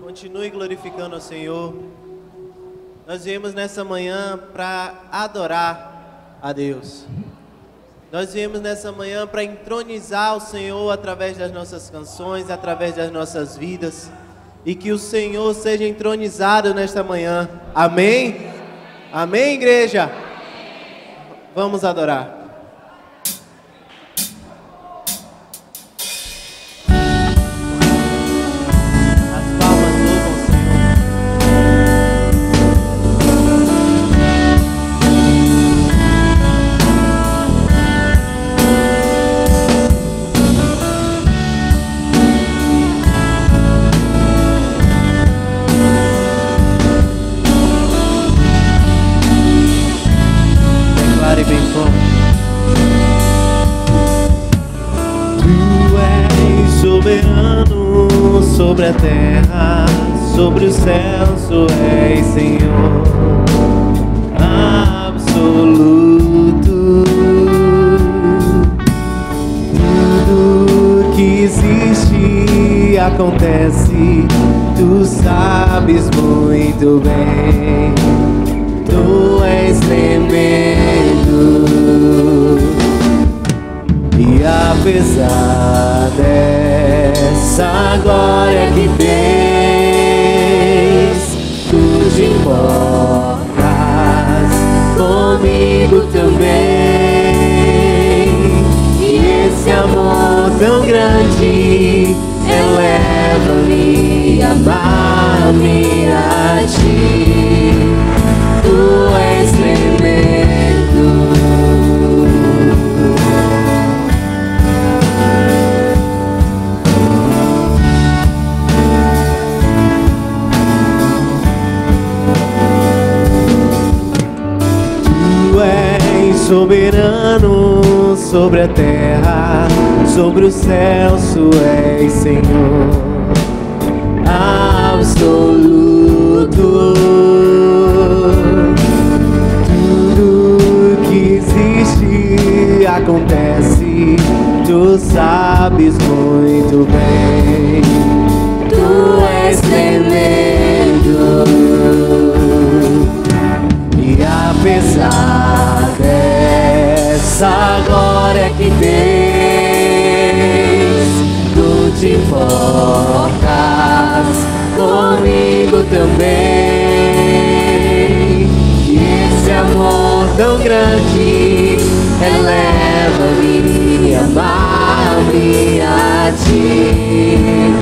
Continue glorificando ao Senhor. Nós viemos nessa manhã para adorar a Deus. Nós viemos nessa manhã para entronizar o Senhor através das nossas canções, através das nossas vidas. E que o Senhor seja entronizado nesta manhã. Amém? Amém, igreja? Vamos adorar. Sobre a terra, sobre o céu, tu és Senhor absoluto. Tudo que existe acontece, tu sabes muito bem. Tu és tremendo. E apesar dessa glória que tens, tu te importas comigo também. E esse amor tão grande eleva-me, amar-me a ti. Tu és tremendo. Soberano sobre a terra, sobre o céu, tu és Senhor absoluto. Tudo que existe acontece, tu sabes muito bem. Tu és tremendo. E apesar dessa glória que tens, tu te importas comigo também. E esse amor tão grande eleva-me, amar-me a ti.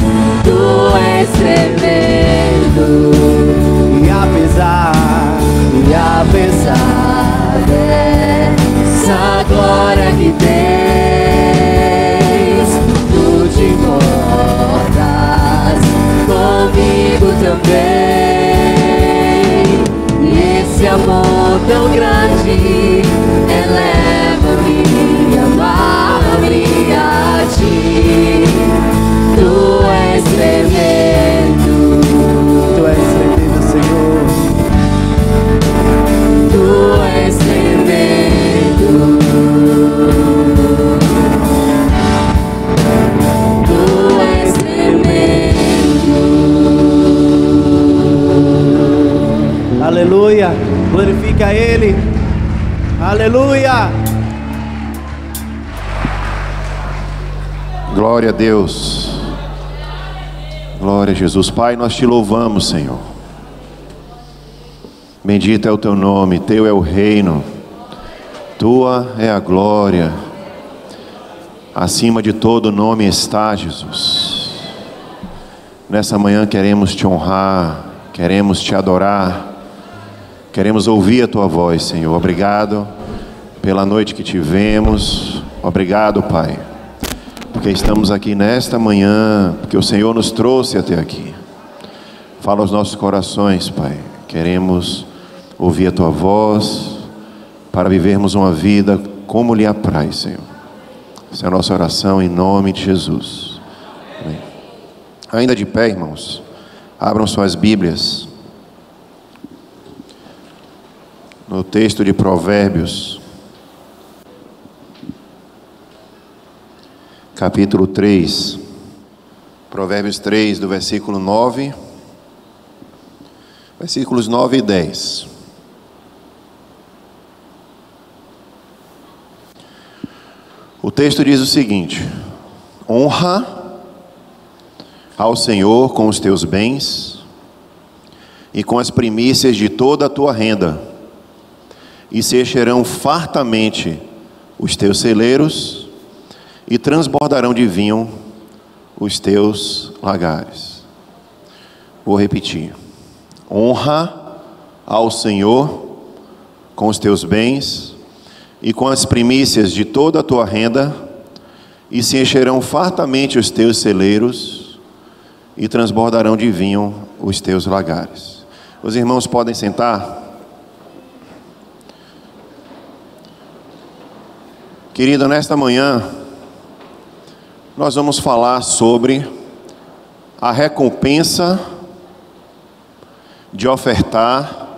Tu és tremendo. E apesar dessa glória que tens, tu te importas comigo também. E esse amor tão grande eleva-me, amar-me a ti. Tu és tremendo. Tu és tremendo, Senhor. Tu és tremendo. Tu és tremendo. Aleluia. Glorifica Ele. Aleluia. Glória a Deus. Glória a Jesus. Pai, nós te louvamos, Senhor. Bendito é o teu nome, teu é o reino, tua é a glória. Acima de todo nome está Jesus. Nessa manhã queremos te honrar, queremos te adorar, queremos ouvir a tua voz, Senhor. Obrigado pela noite que tivemos. Obrigado, Pai, porque estamos aqui nesta manhã, porque o Senhor nos trouxe até aqui. Fala aos nossos corações, Pai. Queremos ouvir a tua voz para vivermos uma vida como lhe apraz, Senhor. Essa é a nossa oração em nome de Jesus. Amém. Ainda de pé, irmãos, abram suas Bíblias no texto de Provérbios, capítulo 3, Provérbios 3, do versículo 9, versículos 9 e 10. O texto diz o seguinte: honra ao Senhor com os teus bens e com as primícias de toda a tua renda, e se encherão fartamente os teus celeiros, e transbordarão de vinho os teus lagares. Vou repetir: honra ao Senhor com os teus bens e com as primícias de toda a tua renda, e se encherão fartamente os teus celeiros, e transbordarão de vinho os teus lagares. Os irmãos podem sentar. Querido, nesta manhã nós vamos falar sobre a recompensa de ofertar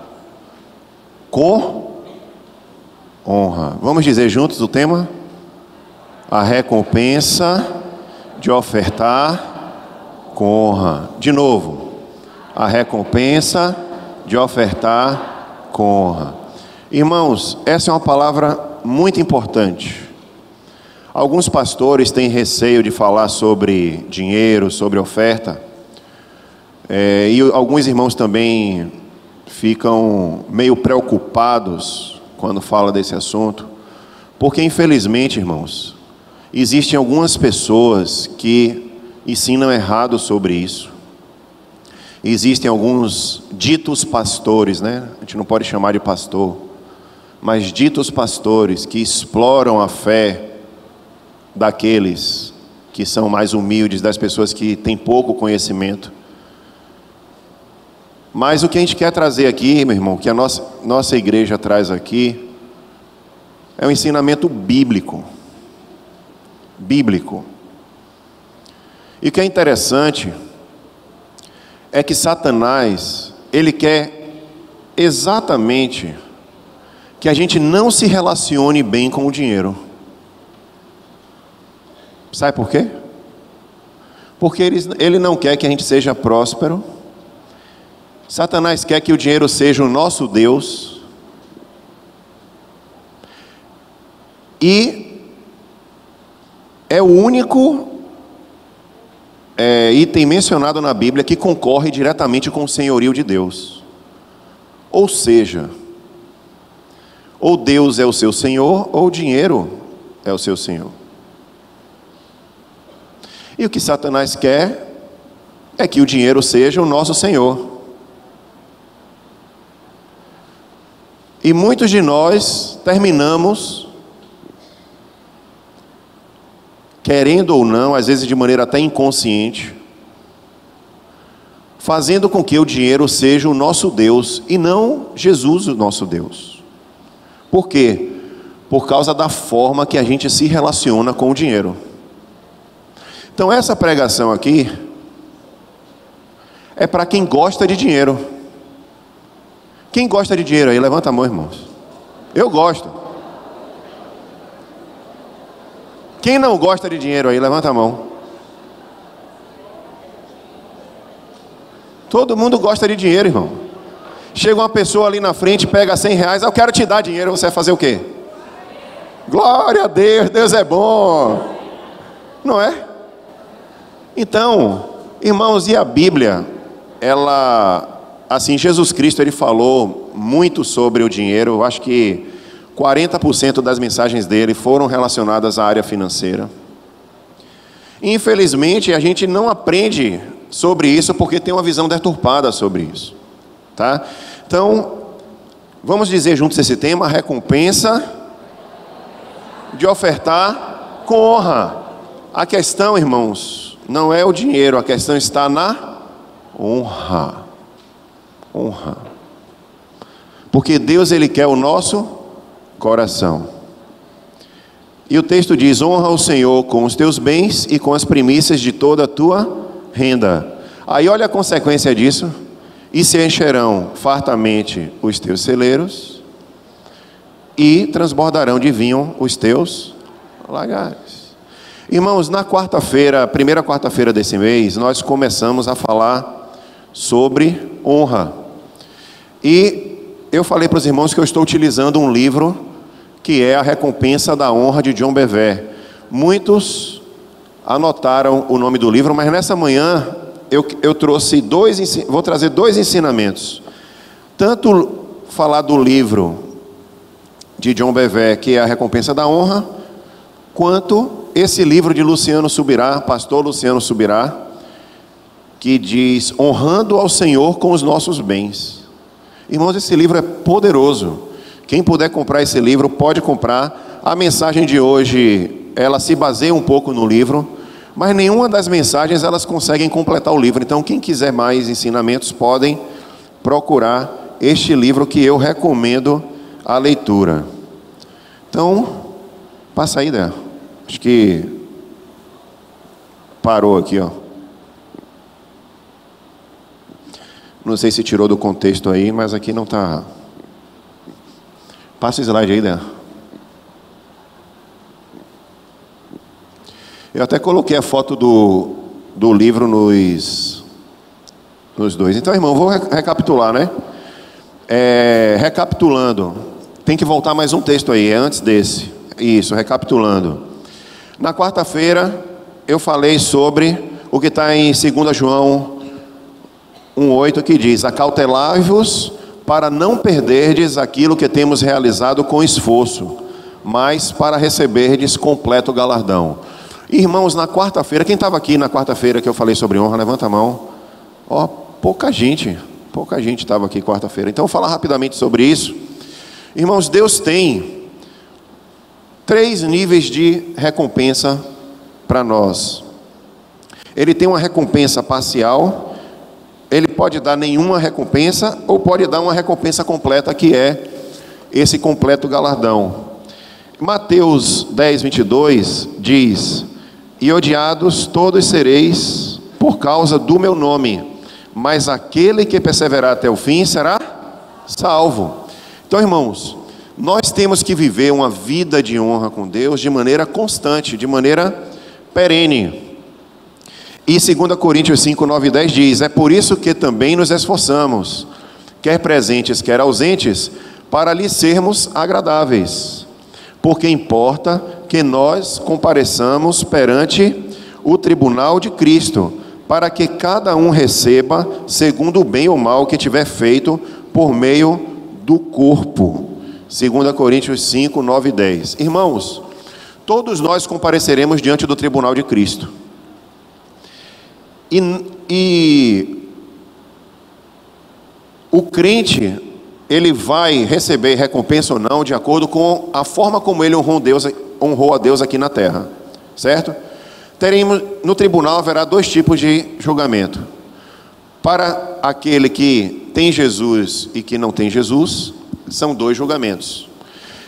com honra. Vamos dizer juntos o tema? A recompensa de ofertar com honra. De novo, a recompensa de ofertar com honra. Irmãos, essa é uma palavra muito importante. Alguns pastores têm receio de falar sobre dinheiro, sobre oferta, e alguns irmãos também ficam meio preocupados quando fala desse assunto, porque infelizmente, irmãos, existem algumas pessoas que ensinam errado sobre isso. Existem alguns ditos pastores, né? A gente não pode chamar de pastor, mas ditos pastores que exploram a fé daqueles que são mais humildes, das pessoas que têm pouco conhecimento. Mas o que a gente quer trazer aqui, meu irmão, que a nossa igreja traz aqui, é um ensinamento bíblico. Bíblico. E o que é interessante é que Satanás, ele quer exatamente que a gente não se relacione bem com o dinheiro. Sabe por quê? Porque ele não quer que a gente seja próspero. Satanás quer que o dinheiro seja o nosso Deus. E é o único item mencionado na Bíblia que concorre diretamente com o senhorio de Deus. Ou seja, ou Deus é o seu senhor, ou o dinheiro é o seu senhor. E o que Satanás quer é que o dinheiro seja o nosso senhor. E muitos de nós terminamos, querendo ou não, às vezes de maneira até inconsciente, fazendo com que o dinheiro seja o nosso Deus e não Jesus o nosso Deus. Por quê? Por causa da forma que a gente se relaciona com o dinheiro. Então essa pregação aqui é para quem gosta de dinheiro. Quem gosta de dinheiro aí? Levanta a mão, irmãos. Eu gosto. Quem não gosta de dinheiro aí? Levanta a mão. Todo mundo gosta de dinheiro, irmão. Chega uma pessoa ali na frente, pega R$100, eu quero te dar dinheiro, você vai fazer o quê? Glória a Deus, Deus é bom. Não é? Então, irmãos, e a Bíblia, assim, Jesus Cristo, ele falou muito sobre o dinheiro. Eu acho que 40% das mensagens dele foram relacionadas à área financeira. Infelizmente, a gente não aprende sobre isso porque tem uma visão deturpada sobre isso, tá? Então, vamos dizer juntos esse tema: a recompensa de ofertar com honra. A questão, irmãos, não é o dinheiro, a questão está na honra. Honra. Porque Deus, ele quer o nosso coração. E o texto diz: honra o Senhor com os teus bens e com as primícias de toda a tua renda. Aí olha a consequência disso: e se encherão fartamente os teus celeiros, e transbordarão de vinho os teus lagares. Irmãos, na quarta-feira, primeira quarta-feira desse mês, nós começamos a falar sobre honra. E eu falei para os irmãos que eu estou utilizando um livro que é A Recompensa da Honra, de John Bevere. Muitos anotaram o nome do livro, mas nessa manhã eu trouxe vou trazer dois ensinamentos. Tanto falar do livro de John Bevere, que é A Recompensa da Honra, quanto esse livro de Luciano Subirá, pastor Luciano Subirá, que diz: honrando ao Senhor com os nossos bens. Irmãos, esse livro é poderoso. Quem puder comprar esse livro, pode comprar. A mensagem de hoje, ela se baseia um pouco no livro, mas nenhuma das mensagens elas conseguem completar o livro. Então, quem quiser mais ensinamentos, podem procurar este livro, que eu recomendo a leitura. Então, passa aí, Dé. Acho que parou aqui, ó. Não sei se tirou do contexto aí, mas aqui não está. Passa o slide aí, Dé. Eu até coloquei a foto do livro nos dois. Então, irmão, vou recapitular, né? Recapitulando, tem que voltar mais um texto aí, antes desse. Isso, recapitulando. Na quarta-feira, eu falei sobre o que está em 2 João 1,8, que diz: acautelai-vos para não perderdes aquilo que temos realizado com esforço, mas para receberdes completo galardão. Irmãos, na quarta-feira, quem estava aqui na quarta-feira que eu falei sobre honra, levanta a mão. Ó, pouca gente estava aqui quarta-feira. Então, eu vou falar rapidamente sobre isso. Irmãos, Deus tem 3 níveis de recompensa para nós. Ele tem uma recompensa parcial, ele pode dar nenhuma recompensa, ou pode dar uma recompensa completa, que é esse completo galardão. Mateus 10, 22 diz: e odiados todos sereis por causa do meu nome, mas aquele que perseverar até o fim será salvo. Então, irmãos, nós temos que viver uma vida de honra com Deus de maneira constante, de maneira perene. E 2 Coríntios 5, 9 e 10 diz: é por isso que também nos esforçamos, quer presentes, quer ausentes, para lhe sermos agradáveis. Porque importa que nós compareçamos perante o tribunal de Cristo, para que cada um receba segundo o bem ou mal que tiver feito por meio do corpo. 2 Coríntios 5, 9 e 10. Irmãos, todos nós compareceremos diante do tribunal de Cristo. E o crente, ele vai receber recompensa ou não, de acordo com a forma como ele honrou a Deus aqui na terra, certo? No tribunal haverá 2 tipos de julgamento. Para aquele que tem Jesus e que não tem Jesus, são 2 julgamentos.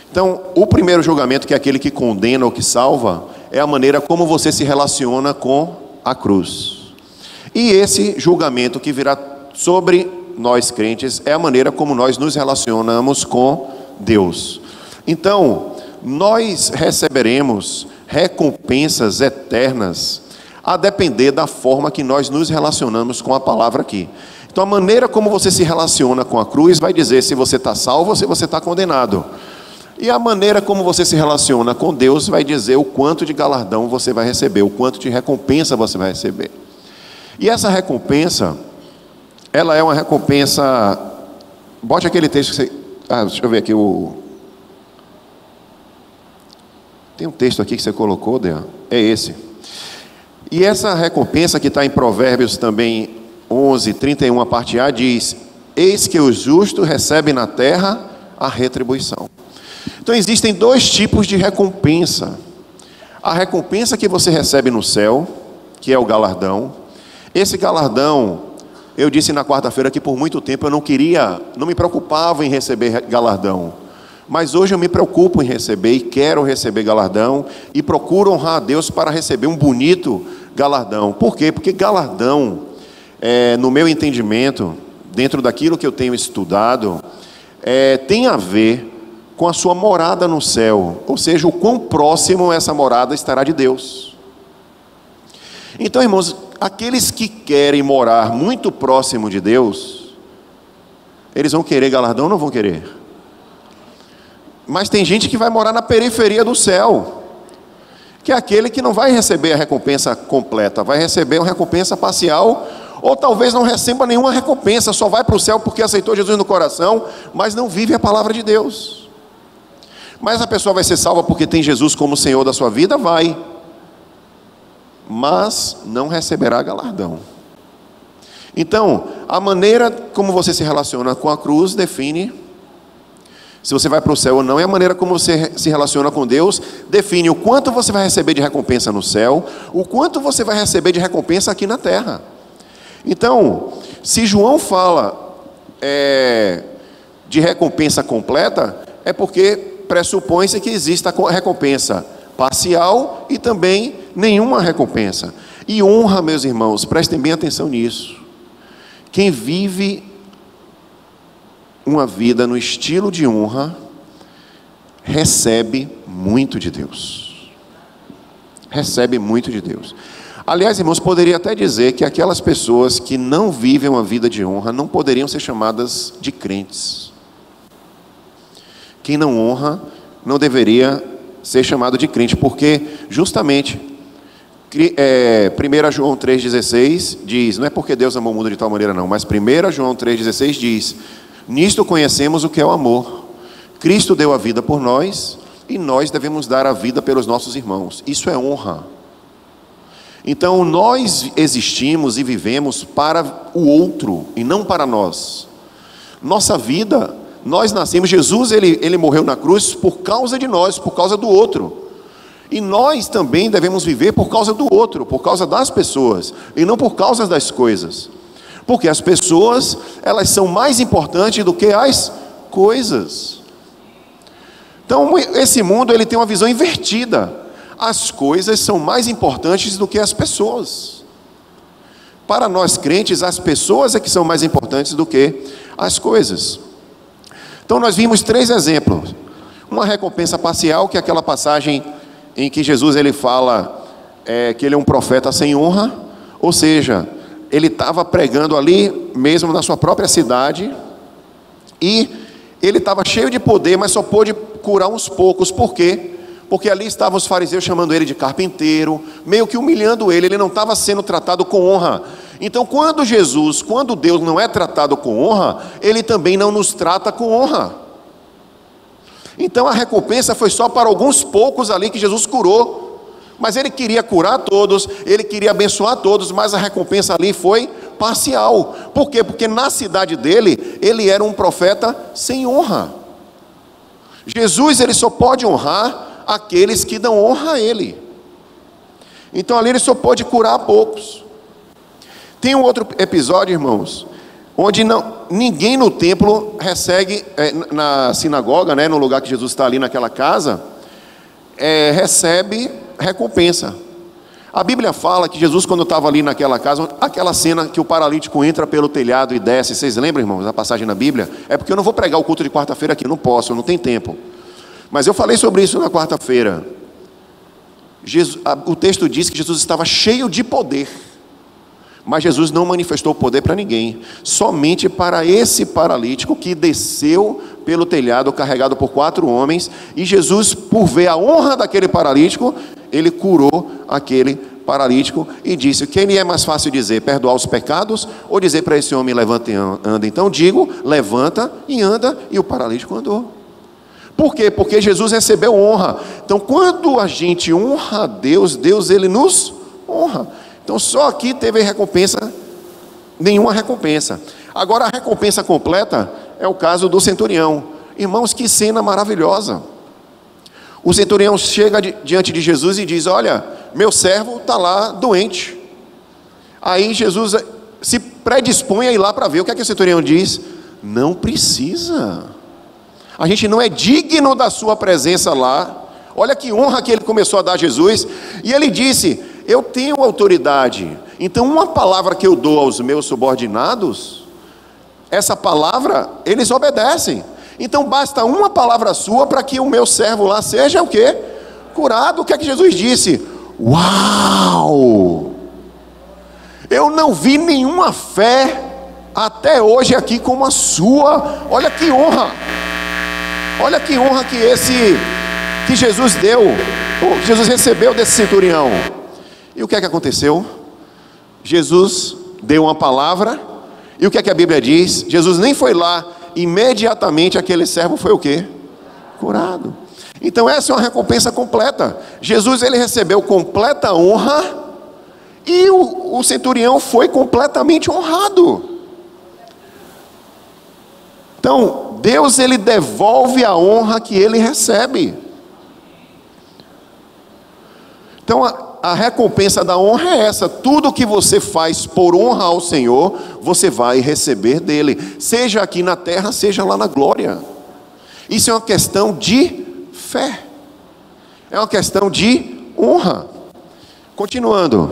Então, o primeiro julgamento, que é aquele que condena ou que salva, é a maneira como você se relaciona com a cruz. E esse julgamento que virá sobre nós crentes é a maneira como nós nos relacionamos com Deus. Então, nós receberemos recompensas eternas a depender da forma que nós nos relacionamos com a palavra aqui. Então, a maneira como você se relaciona com a cruz vai dizer se você está salvo ou se você está condenado. E a maneira como você se relaciona com Deus vai dizer o quanto de galardão você vai receber, o quanto de recompensa você vai receber. E essa recompensa, ela é uma recompensa... Bote aquele texto que você... deixa eu ver aqui Tem um texto aqui que você colocou, Dean. É esse. E essa recompensa que está em Provérbios também 11, 31, a parte A, diz: eis que o justo recebe na terra a retribuição. Então existem 2 tipos de recompensa. A recompensa que você recebe no céu, que é o galardão. Esse galardão, eu disse na quarta-feira que por muito tempo eu não me preocupava em receber galardão. Mas hoje eu me preocupo em receber e quero receber galardão e procuro honrar a Deus para receber um bonito galardão. Por quê? Porque galardão, no meu entendimento, dentro daquilo que eu tenho estudado, tem a ver com a sua morada no céu, ou seja, o quão próximo essa morada estará de Deus. Então, irmãos, aqueles que querem morar muito próximo de Deus, eles vão querer galardão ou não vão querer? Mas tem gente que vai morar na periferia do céu, que é aquele que não vai receber a recompensa completa, vai receber uma recompensa parcial, ou talvez não receba nenhuma recompensa, só vai para o céu porque aceitou Jesus no coração, mas não vive a palavra de Deus. Mas a pessoa vai ser salva porque tem Jesus como Senhor da sua vida? Vai, mas não receberá galardão. Então, a maneira como você se relaciona com a cruz define se você vai para o céu ou não, e a maneira como você se relaciona com Deus define o quanto você vai receber de recompensa no céu, o quanto você vai receber de recompensa aqui na terra. Então, se João fala de recompensa completa, é porque pressupõe-se que exista recompensa parcial e também nenhuma recompensa. E honra, meus irmãos, prestem bem atenção nisso. Quem vive uma vida no estilo de honra, recebe muito de Deus. Recebe muito de Deus. Aliás, irmãos, poderia até dizer que aquelas pessoas que não vivem uma vida de honra não poderiam ser chamadas de crentes. Quem não honra não deveria ser chamado de crente, porque justamente 1 João 3,16 diz, não é porque Deus amou o mundo de tal maneira não, mas 1 João 3,16 diz: nisto conhecemos o que é o amor. Cristo deu a vida por nós e nós devemos dar a vida pelos nossos irmãos. Isso é honra. Então nós existimos e vivemos para o outro e não para nós. Nossa vida, nós nascemos, Jesus ele morreu na cruz por causa de nós, por causa do outro. E nós também devemos viver por causa do outro, por causa das pessoas e não por causa das coisas. Porque as pessoas, elas são mais importantes do que as coisas. Então, esse mundo, ele tem uma visão invertida. As coisas são mais importantes do que as pessoas. Para nós crentes, as pessoas é que são mais importantes do que as coisas. Então, nós vimos 3 exemplos. Uma recompensa parcial, que é aquela passagem em que Jesus ele fala que ele é um profeta sem honra, ou seja, ele estava pregando ali mesmo na sua própria cidade, e ele estava cheio de poder, mas só pôde curar uns poucos. Por quê? Porque ali estavam os fariseus chamando ele de carpinteiro, meio que humilhando ele não estava sendo tratado com honra. Então quando Deus não é tratado com honra, ele também não nos trata com honra. Então a recompensa foi só para alguns poucos ali que Jesus curou. Mas ele queria curar todos, ele queria abençoar todos, mas a recompensa ali foi parcial. Por quê? Porque na cidade dele, ele era um profeta sem honra. Jesus, ele só pode honrar aqueles que dão honra a ele. Então ali ele só pode curar poucos. Tem um outro episódio, irmãos, onde ninguém no templo recebe, na sinagoga, no lugar que Jesus está ali naquela casa, recebe recompensa. A Bíblia fala que Jesus, quando estava ali naquela casa, aquela cena que o paralítico entra pelo telhado e desce, vocês lembram, irmãos, da passagem na Bíblia? É porque eu não vou pregar o culto de quarta-feira aqui, não posso, não tem tempo. Mas eu falei sobre isso na quarta-feira. O texto diz que Jesus estava cheio de poder, mas Jesus não manifestou poder para ninguém, somente para esse paralítico que desceu pelo telhado carregado por 4 homens, e Jesus, por ver a honra daquele paralítico, ele curou aquele paralítico e disse: quem lhe é mais fácil dizer, perdoar os pecados, ou dizer para esse homem, levanta e anda? Então digo, levanta e anda, e o paralítico andou. Por quê? Porque Jesus recebeu honra. Então quando a gente honra a Deus, Deus ele nos honra. Então só aqui teve recompensa, nenhuma recompensa. Agora a recompensa completa é o caso do centurião. Irmãos, que cena maravilhosa. O centurião chega diante de Jesus e diz: olha, meu servo está lá doente. Aí Jesus se predispõe a ir lá para ver. O que é que o centurião diz? Não precisa, a gente não é digno da sua presença lá. Olha que honra que ele começou a dar a Jesus. E ele disse: eu tenho autoridade, então uma palavra que eu dou aos meus subordinados, essa palavra eles obedecem. Então basta uma palavra sua para que o meu servo lá seja o quê? Curado. O que é que Jesus disse? Uau! Eu não vi nenhuma fé até hoje aqui como a sua. Olha que honra! Olha que honra que Jesus deu, que Jesus recebeu desse centurião. E o que é que aconteceu? Jesus deu uma palavra, e o que é que a Bíblia diz? Jesus nem foi lá, imediatamente aquele servo foi o quê? Curado. Então essa é uma recompensa completa. Jesus, ele recebeu completa honra, e o centurião foi completamente honrado. Então Deus, ele devolve a honra que ele recebe. Então a recompensa da honra é essa: tudo que você faz por honra ao Senhor, você vai receber dele, seja aqui na terra, seja lá na glória. Isso é uma questão de fé, é uma questão de honra. Continuando: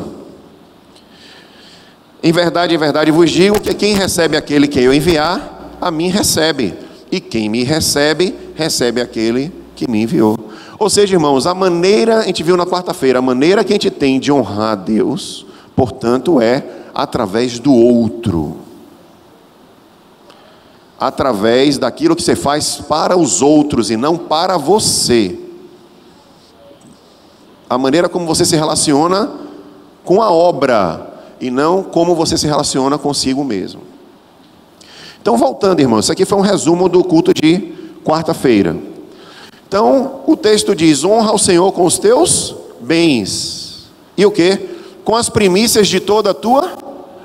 em verdade vos digo que quem recebe aquele que eu enviar, a mim recebe, e quem me recebe, recebe aquele que me enviou. Ou seja, irmãos, a maneira, a gente viu na quarta-feira, a maneira que a gente tem de honrar a Deus, portanto, é através do outro, através daquilo que você faz para os outros e não para você. A maneira como você se relaciona com a obra e não como você se relaciona consigo mesmo. Então, voltando, irmãos, isso aqui foi um resumo do culto de quarta-feira. Então, o texto diz: honra ao Senhor com os teus bens. E o que? Com as primícias de toda a tua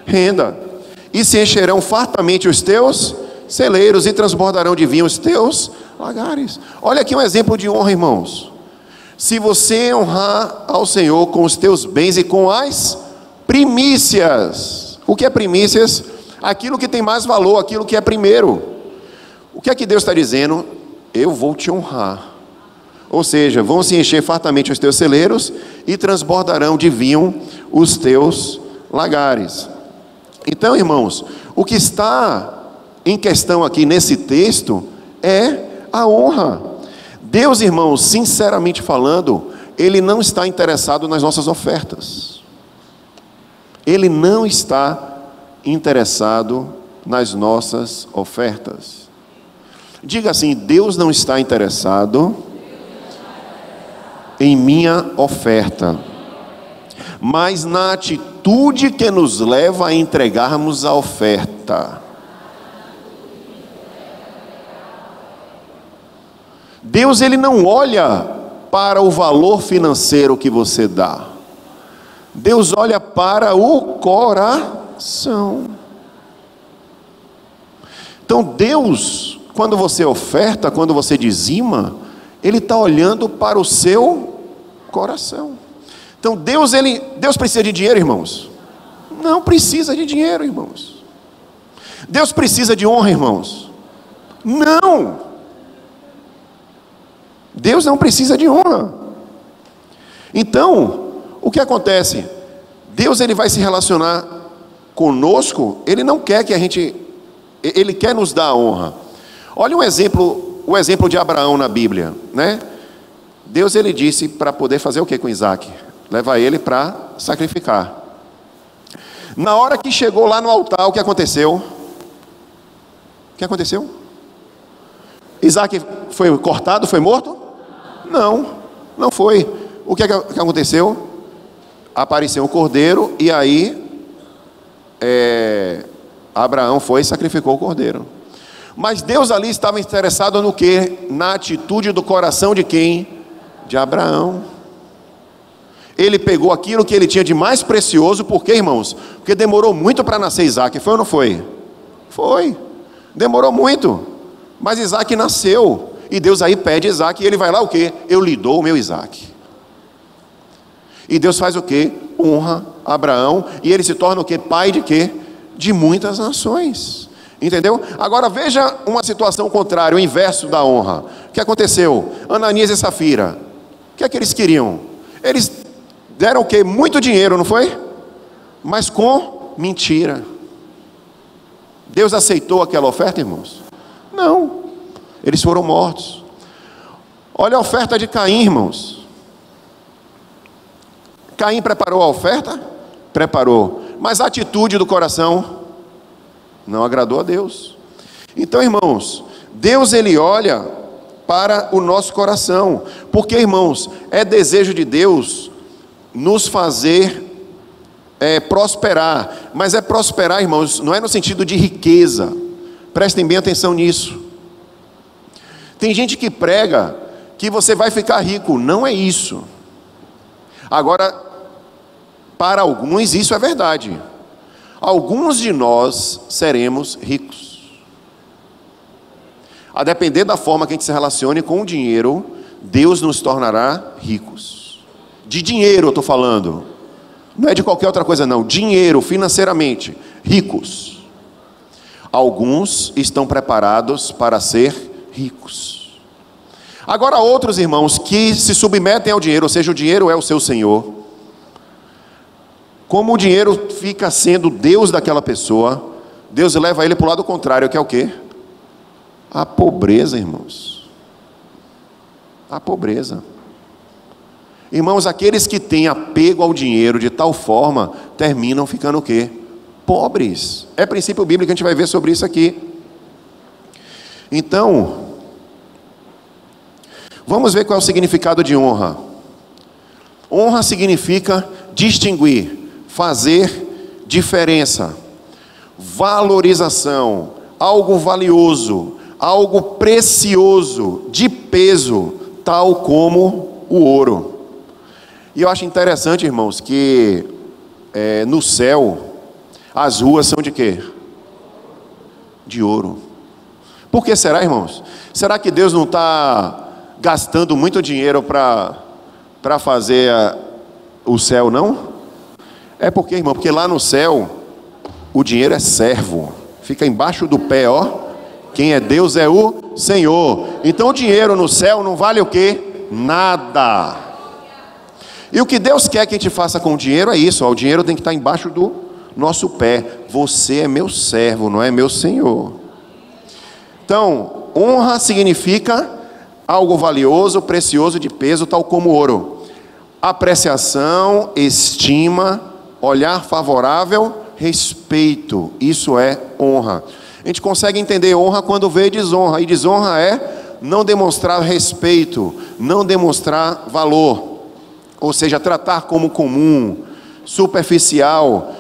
renda. E se encherão fartamente os teus celeiros, e transbordarão de vinho os teus lagares. Olha aqui um exemplo de honra, irmãos. Se você honrar ao Senhor com os teus bens e com as primícias. O que é primícias? Aquilo que tem mais valor, aquilo que é primeiro. O que é que Deus está dizendo? Eu vou te honrar. Ou seja, vão se encher fartamente os teus celeiros, e transbordarão de vinho os teus lagares. Então, irmãos, o que está em questão aqui nesse texto é a honra. Deus, irmãos, sinceramente falando, Ele não está interessado nas nossas ofertas. Ele não está interessado nas nossas ofertas. Diga assim: Deus não está interessado em minha oferta, mas na atitude que nos leva a entregarmos a oferta. Deus, ele não olha para o valor financeiro que você dá. Deus olha para o coração. Então Deus, quando você oferta, quando você dizima, Ele está olhando para o seu coração. Então Deus precisa de dinheiro, irmãos? Não precisa de dinheiro, irmãos. Deus precisa de honra, irmãos? Não. Deus não precisa de honra. Então, o que acontece? Deus, ele vai se relacionar conosco, Ele não quer que a gente, Ele quer nos dar a honra. Olha o exemplo de Abraão na Bíblia, né? Deus, ele disse para poder fazer o que com Isaac? Levar ele para sacrificar. Na hora que chegou lá no altar, o que aconteceu? O que aconteceu? Isaac foi cortado, foi morto? Não, não foi. O que aconteceu? Apareceu um cordeiro, e aí Abraão foi e sacrificou o cordeiro. Mas Deus ali estava interessado no que? Na atitude do coração de quem? De Abraão. Ele pegou aquilo que ele tinha de mais precioso. Por quê, irmãos? Porque demorou muito para nascer Isaac. Foi ou não foi? Foi. Demorou muito. Mas Isaac nasceu. E Deus aí pede Isaac, e ele vai lá o quê? Eu lhe dou o meu Isaac. E Deus faz o quê? Honra Abraão, e ele se torna o quê? Pai de quê? De muitas nações. Entendeu? Agora veja uma situação contrária, o inverso da honra. O que aconteceu? Ananias e Safira. O que é que eles queriam? Eles deram o quê? Muito dinheiro, não foi? Mas com mentira. Deus aceitou aquela oferta, irmãos? Não. Eles foram mortos. Olha a oferta de Caim, irmãos. Caim preparou a oferta? Preparou. Mas a atitude do coração não agradou a Deus. Então, irmãos, Deus ele olha para o nosso coração. Porque, irmãos, é desejo de Deus nos fazer prosperar. Mas é prosperar, irmãos, não é no sentido de riqueza. Prestem bem atenção nisso. Tem gente que prega que você vai ficar rico. Não é isso. Agora, para alguns isso é verdade. Alguns de nós seremos ricos. A depender da forma que a gente se relacione com o dinheiro, Deus nos tornará ricos. De dinheiro eu estou falando. Não é de qualquer outra coisa não. Dinheiro, financeiramente, ricos. Alguns estão preparados para ser ricos. Agora outros, irmãos, que se submetem ao dinheiro, ou seja, o dinheiro é o seu senhor. Como o dinheiro fica sendo Deus daquela pessoa, Deus leva ele para o lado contrário, que é o quê? A pobreza, irmãos. A pobreza. Irmãos, aqueles que têm apego ao dinheiro de tal forma, terminam ficando o quê? Pobres. É princípio bíblico, a gente vai ver sobre isso aqui. Então, vamos ver qual é o significado de honra. Honra significa distinguir, fazer diferença, valorização, algo valioso, algo precioso, de peso, tal como o ouro. E eu acho interessante, irmãos, que no céu, as ruas são de quê? De ouro. Por que será, irmãos? Será que Deus não está gastando muito dinheiro para fazer o céu, não? É porque, irmão, porque lá no céu, o dinheiro é servo. Fica embaixo do pé, ó. Quem é Deus é o Senhor. Então o dinheiro no céu não vale o quê? Nada. E o que Deus quer que a gente faça com o dinheiro é isso, ó, o dinheiro tem que estar embaixo do nosso pé. Você é meu servo, não é meu senhor. Então, honra significa algo valioso, precioso, de peso, tal como ouro. Apreciação, estima, olhar favorável, respeito. Isso é honra. A gente consegue entender honra quando vê desonra. E desonra é não demonstrar respeito, não demonstrar valor. Ou seja, tratar como comum, superficial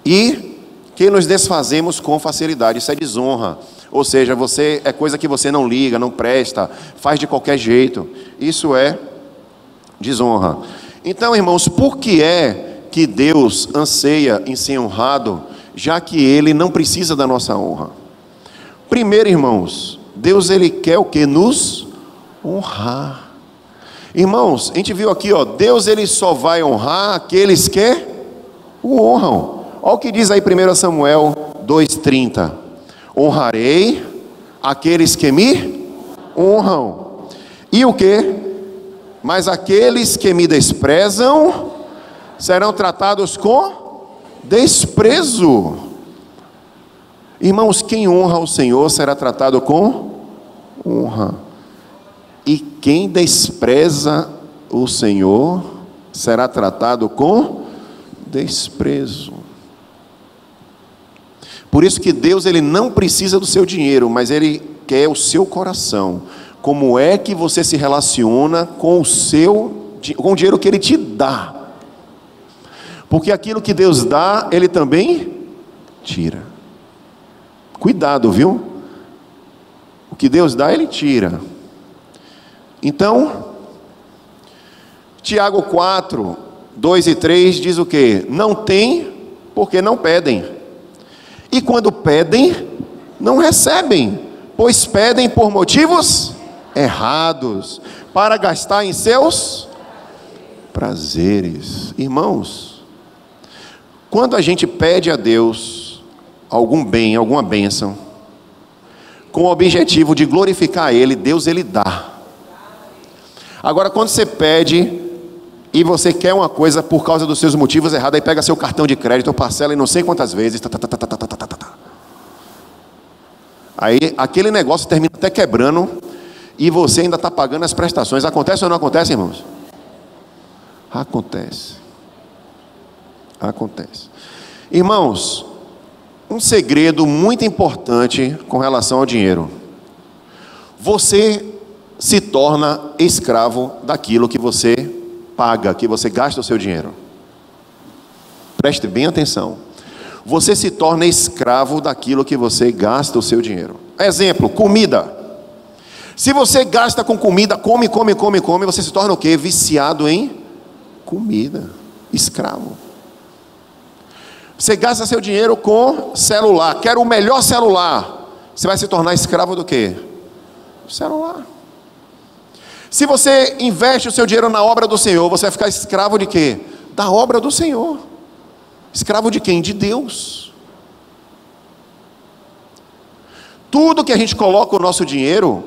e que nos desfazemos com facilidade. Isso é desonra. Ou seja, é coisa que você não liga, não presta, faz de qualquer jeito. Isso é desonra. Então, irmãos, por que é que Deus anseia em ser honrado, já que Ele não precisa da nossa honra? Primeiro, irmãos, Deus ele quer o que? Nos honrar. Irmãos, a gente viu aqui, ó, Deus ele só vai honrar aqueles que o honram. Olha o que diz aí 1 Samuel 2,30. Honrarei aqueles que me honram. E o que? Mas aqueles que me desprezam serão tratados com desprezo. Irmãos, quem honra o Senhor será tratado com honra. E quem despreza o Senhor será tratado com desprezo. Por isso que Deus ele não precisa do seu dinheiro, mas Ele quer o seu coração. Como é que você se relaciona com com o dinheiro que Ele te dá? Porque aquilo que Deus dá, Ele também tira. Cuidado, viu? O que Deus dá, Ele tira. Então, Tiago 4, 2 e 3 diz o quê? Não tem, porque não pedem. E quando pedem, não recebem, pois pedem por motivos errados, para gastar em seus prazeres. Irmãos, quando a gente pede a Deus algum bem, alguma bênção, com o objetivo de glorificar Ele, Deus Ele dá. Agora, quando você pede e você quer uma coisa por causa dos seus motivos errados, aí pega seu cartão de crédito, parcela em não sei quantas vezes, Aí aquele negócio termina até quebrando e você ainda está pagando as prestações. Acontece ou não acontece, irmãos? Acontece. Acontece. Irmãos, um segredo muito importante com relação ao dinheiro: você se torna escravo daquilo que você paga, que você gasta o seu dinheiro. Preste bem atenção. Você se torna escravo daquilo que você gasta o seu dinheiro. Exemplo, comida. Se você gasta com comida, come, você se torna o quê? Viciado em comida. Escravo. Você gasta seu dinheiro com celular. Quero o melhor celular. Você vai se tornar escravo do quê? Do celular. Se você investe o seu dinheiro na obra do Senhor, você vai ficar escravo de quê? Da obra do Senhor. Escravo de quem? De Deus. Tudo que a gente coloca o nosso dinheiro,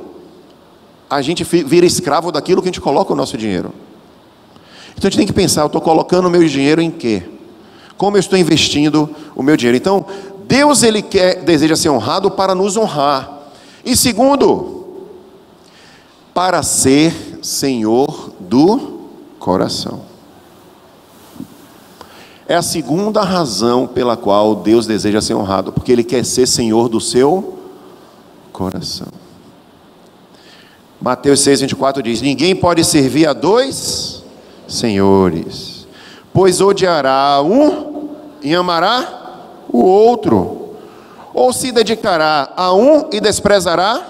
a gente vira escravo daquilo que a gente coloca o nosso dinheiro. Então a gente tem que pensar: eu estou colocando o meu dinheiro em quê? Como eu estou investindo o meu dinheiro? Então Deus, Ele deseja ser honrado para nos honrar. E segundo, para ser Senhor do coração. É a segunda razão pela qual Deus deseja ser honrado, porque Ele quer ser Senhor do seu coração. Mateus 6:24 diz: ninguém pode servir a dois senhores, pois odiará um e amará o outro, ou se dedicará a um e desprezará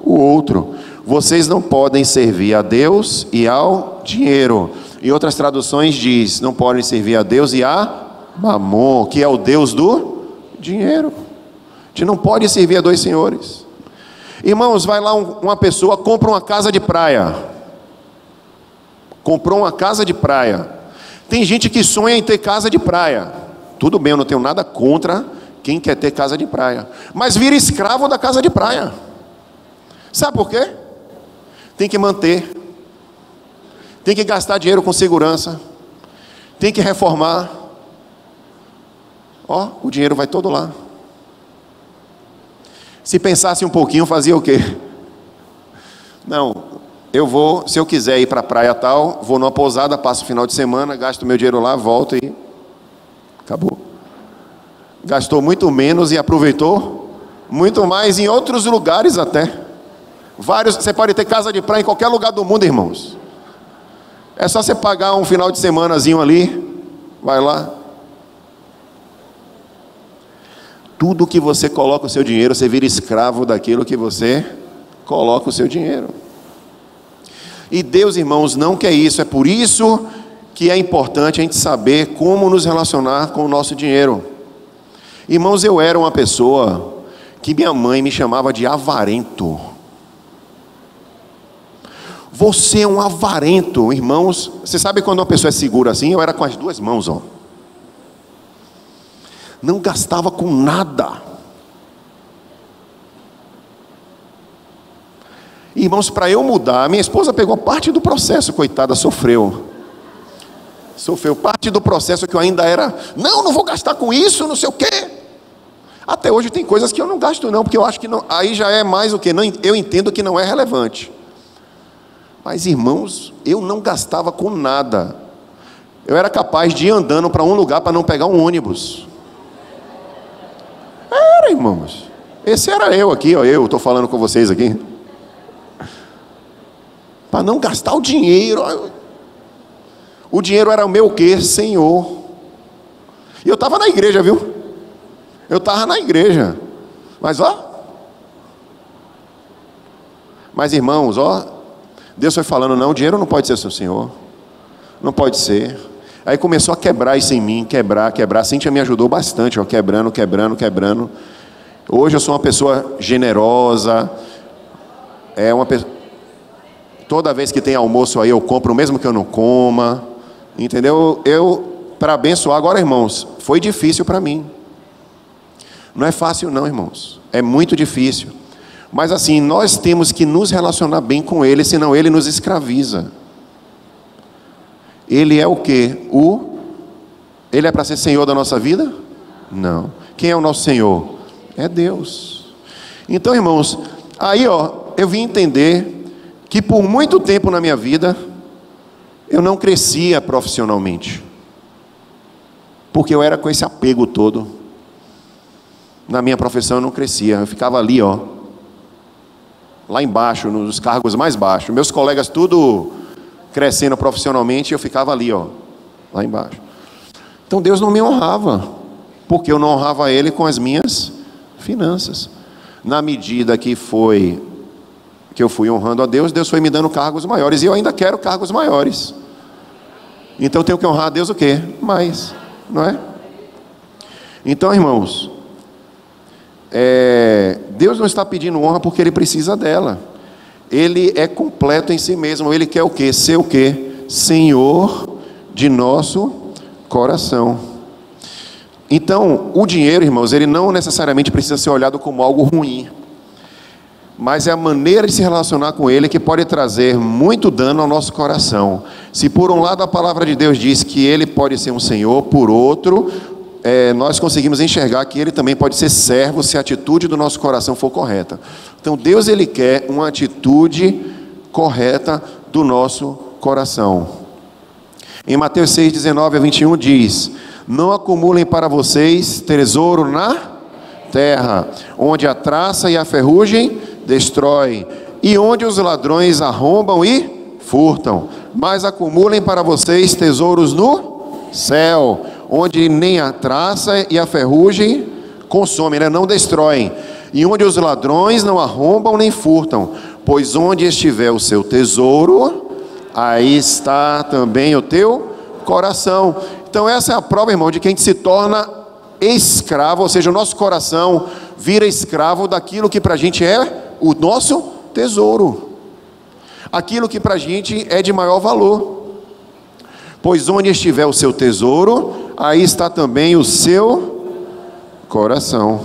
o outro. Vocês não podem servir a Deus e ao dinheiro. Em outras traduções diz: não podem servir a Deus e a Mamon, que é o Deus do dinheiro. A gente não pode servir a dois senhores. Irmãos, vai lá uma pessoa, compra uma casa de praia. Comprou uma casa de praia. Tem gente que sonha em ter casa de praia. Tudo bem, eu não tenho nada contra quem quer ter casa de praia, mas vira escravo da casa de praia. Sabe por quê? Tem que manter, tem que gastar dinheiro com segurança, tem que reformar. Ó, o dinheiro vai todo lá. Se pensasse um pouquinho, fazia o quê? Não, eu vou, se eu quiser ir para a praia tal, vou numa pousada, passo o final de semana, gasto meu dinheiro lá, volto e acabou. Gastou muito menos e aproveitou muito mais em outros lugares até. Vários, você pode ter casa de praia em qualquer lugar do mundo, irmãos. É só você pagar um final de semanazinho ali, vai lá. Tudo que você coloca o seu dinheiro, você vira escravo daquilo que você coloca o seu dinheiro. E Deus, irmãos, não quer isso. É por isso que é importante a gente saber como nos relacionar com o nosso dinheiro. Irmãos, eu era uma pessoa que minha mãe me chamava de avarento. Você é um avarento, irmãos. Você sabe quando uma pessoa é segura assim? Eu era com as duas mãos, ó. Não gastava com nada. Irmãos, para eu mudar, minha esposa pegou parte do processo, coitada, sofreu parte do processo, que eu ainda era, não vou gastar com isso, não sei o quê. Até hoje tem coisas que eu não gasto não, porque eu acho que não, aí já é mais o que, eu entendo que não é relevante. Mas irmãos, eu não gastava com nada. Eu era capaz de ir andando para um lugar para não pegar um ônibus. Era, irmãos. Esse era eu aqui, ó, eu estou falando com vocês aqui. Para não gastar o dinheiro. O dinheiro era o meu o quê? Senhor. E eu estava na igreja, viu? Eu estava na igreja. Mas irmãos, Deus foi falando: não, o dinheiro não pode ser seu Senhor. Não pode ser. Aí começou a quebrar isso em mim, quebrar. A Cíntia me ajudou bastante, ó, quebrando. Hoje eu sou uma pessoa generosa. Toda vez que tem almoço aí eu compro, mesmo que eu não coma. Entendeu? Para abençoar. Agora, irmãos, foi difícil para mim. Não é fácil não, irmãos. É muito difícil. Mas assim, nós temos que nos relacionar bem com Ele, senão Ele nos escraviza. Ele é o quê? Ele é para ser Senhor da nossa vida? Não. Quem é o nosso Senhor? É Deus. Então, irmãos, aí eu vim entender que por muito tempo na minha vida eu não crescia profissionalmente, porque eu era com esse apego todo. Na minha profissão eu não crescia, eu ficava ali, lá embaixo, nos cargos mais baixos. Meus colegas tudo crescendo profissionalmente, eu ficava ali, lá embaixo. Então Deus não me honrava, porque eu não honrava Ele com as minhas finanças. Na medida que eu fui honrando a Deus, Deus foi me dando cargos maiores, e eu ainda quero cargos maiores. Então eu tenho que honrar a Deus o quê? Mais, não é? Então, irmãos, Deus não está pedindo honra porque Ele precisa dela. Ele é completo em si mesmo. Ele quer o quê? Ser o quê? Senhor de nosso coração. Então, o dinheiro, irmãos, ele não necessariamente precisa ser olhado como algo ruim, mas é a maneira de se relacionar com ele que pode trazer muito dano ao nosso coração. Se por um lado a palavra de Deus diz que ele pode ser um senhor, por outro, nós conseguimos enxergar que ele também pode ser servo se a atitude do nosso coração for correta. Então Deus, ele quer uma atitude correta do nosso coração. Em Mateus 6, 19 a 21 diz: não acumulem para vocês tesouro na terra, onde a traça e a ferrugem destrói, e onde os ladrões arrombam e furtam, mas acumulem para vocês tesouros no céu, onde nem a traça e a ferrugem consomem, não destroem, e onde os ladrões não arrombam nem furtam, pois onde estiver o seu tesouro, aí está também o teu coração. Então essa é a prova, irmão, de que a gente se torna escravo, ou seja, o nosso coração vira escravo daquilo que para a gente é o nosso tesouro, aquilo que para a gente é de maior valor. Pois onde estiver o seu tesouro, aí está também o seu coração.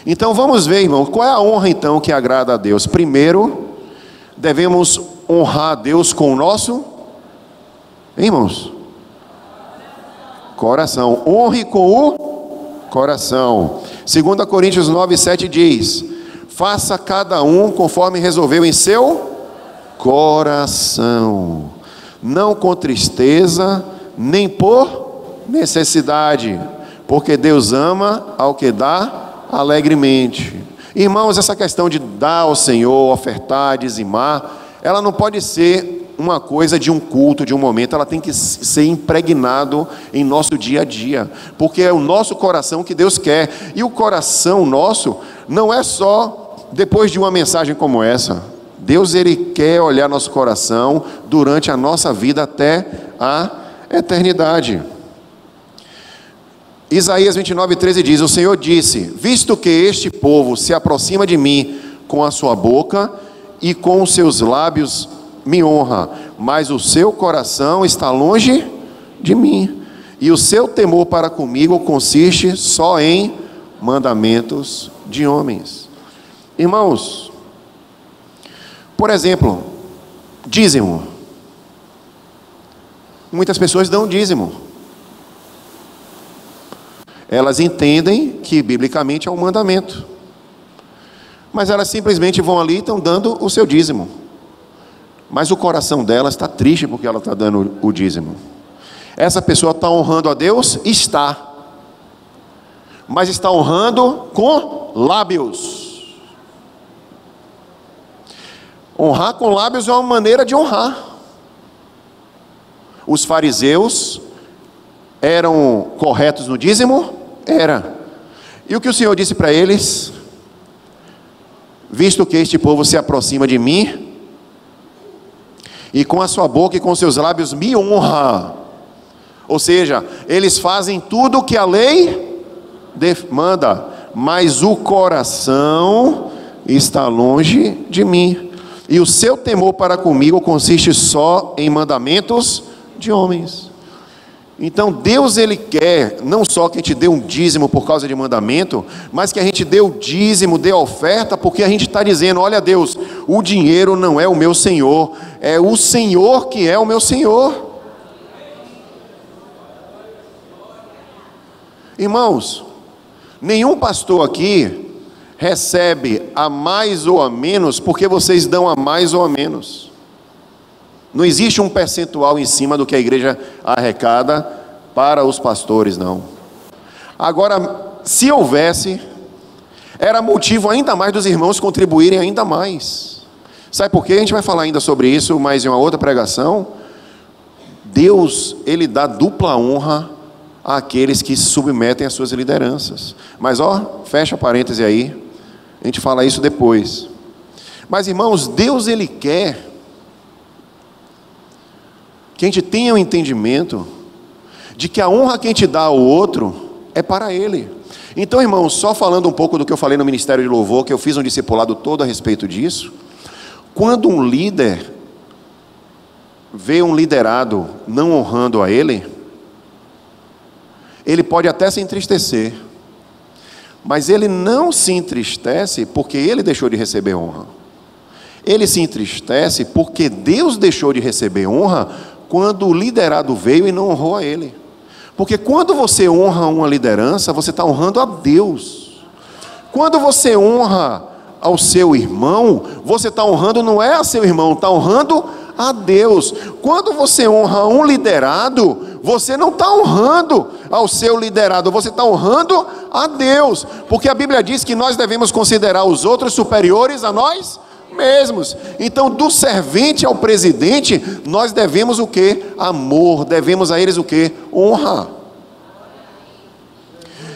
Então vamos ver, irmão, qual é a honra então que agrada a Deus. Primeiro, devemos honrar a Deus com o nosso, irmãos, coração. Honre com o coração. 2 Coríntios 9, 7 diz: faça cada um conforme resolveu em seu coração, não com tristeza, nem por necessidade, porque Deus ama ao que dá alegremente. Irmãos, essa questão de dar ao Senhor, ofertar, dizimar, ela não pode ser uma coisa de um culto, de um momento, ela tem que ser impregnado em nosso dia a dia, porque é o nosso coração que Deus quer, e o coração nosso não é só depois de uma mensagem como essa. Deus, ele quer olhar nosso coração durante a nossa vida até a eternidade. Isaías 29, 13 diz: o Senhor disse: visto que este povo se aproxima de mim com a sua boca e com os seus lábios me honra, mas o seu coração está longe de mim, e o seu temor para comigo consiste só em mandamentos de homens. Irmãos, por exemplo, dízimo. Muitas pessoas dão dízimo. Elas entendem que biblicamente é um mandamento, mas elas simplesmente vão ali e estão dando o seu dízimo. Mas o coração dela está triste porque ela está dando o dízimo. Essa pessoa está honrando a Deus? Está. Mas está honrando com lábios. Honrar com lábios é uma maneira de honrar. Os fariseus eram corretos no dízimo? Era. E o que o Senhor disse para eles? Visto que este povo se aproxima de mim, e com a sua boca e com seus lábios me honra. Ou seja, eles fazem tudo o que a lei manda, mas o coração está longe de mim, e o seu temor para comigo consiste só em mandamentos de homens. Então Deus, ele quer não só que a gente dê um dízimo por causa de mandamento, mas que a gente dê o dízimo, dê a oferta, porque a gente está dizendo: olha Deus, o dinheiro não é o meu Senhor, é o Senhor que é o meu Senhor. Irmãos, nenhum pastor aqui recebe a mais ou a menos porque vocês dão a mais ou a menos. Não existe um percentual em cima do que a igreja arrecada para os pastores, não. Agora, se houvesse, era motivo ainda mais dos irmãos contribuírem ainda mais. Sabe por quê? A gente vai falar ainda sobre isso, mas em uma outra pregação. Deus, Ele dá dupla honra àqueles que se submetem às suas lideranças. Mas fecha parêntese aí, a gente fala isso depois. Mas irmãos, Deus Ele quer que a gente tenha um entendimento de que a honra que a gente dá ao outro é para Ele. Então, irmãos, só falando um pouco do que eu falei no Ministério de Louvor, que eu fiz um discipulado todo a respeito disso. Quando um líder vê um liderado não honrando a ele pode até se entristecer, mas ele não se entristece porque ele deixou de receber honra. Ele se entristece porque Deus deixou de receber honra quando o liderado veio e não honrou a ele. Porque quando você honra uma liderança, você está honrando a Deus. Quando você honra ao seu irmão, você está honrando, não é a seu irmão, está honrando a Deus. Quando você honra um liderado, você não está honrando ao seu liderado, você está honrando a Deus. Porque a Bíblia diz que nós devemos considerar os outros superiores a nós mesmos. Então, do servente ao presidente, nós devemos o quê? Amor. Devemos a eles o quê? Honra.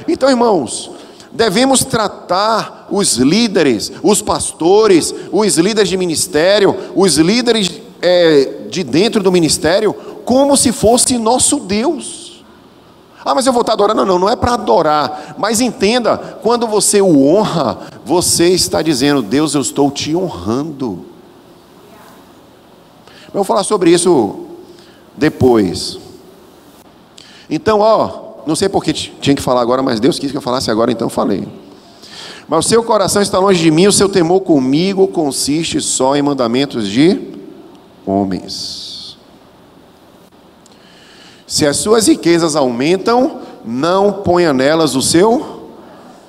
Então, irmãos, devemos tratar os líderes, os pastores, os líderes de ministério, os líderes de dentro do ministério, como se fosse nosso Deus. Mas eu vou estar adorando? Não é para adorar, mas entenda, quando você o honra, você está dizendo: Deus, eu estou te honrando. Eu vou falar sobre isso depois. Então, não sei porque tinha que falar agora, mas Deus quis que eu falasse agora, então falei. Mas o seu coração está longe de mim, o seu temor comigo consiste só em mandamentos de homens. Se as suas riquezas aumentam, não ponha nelas o seu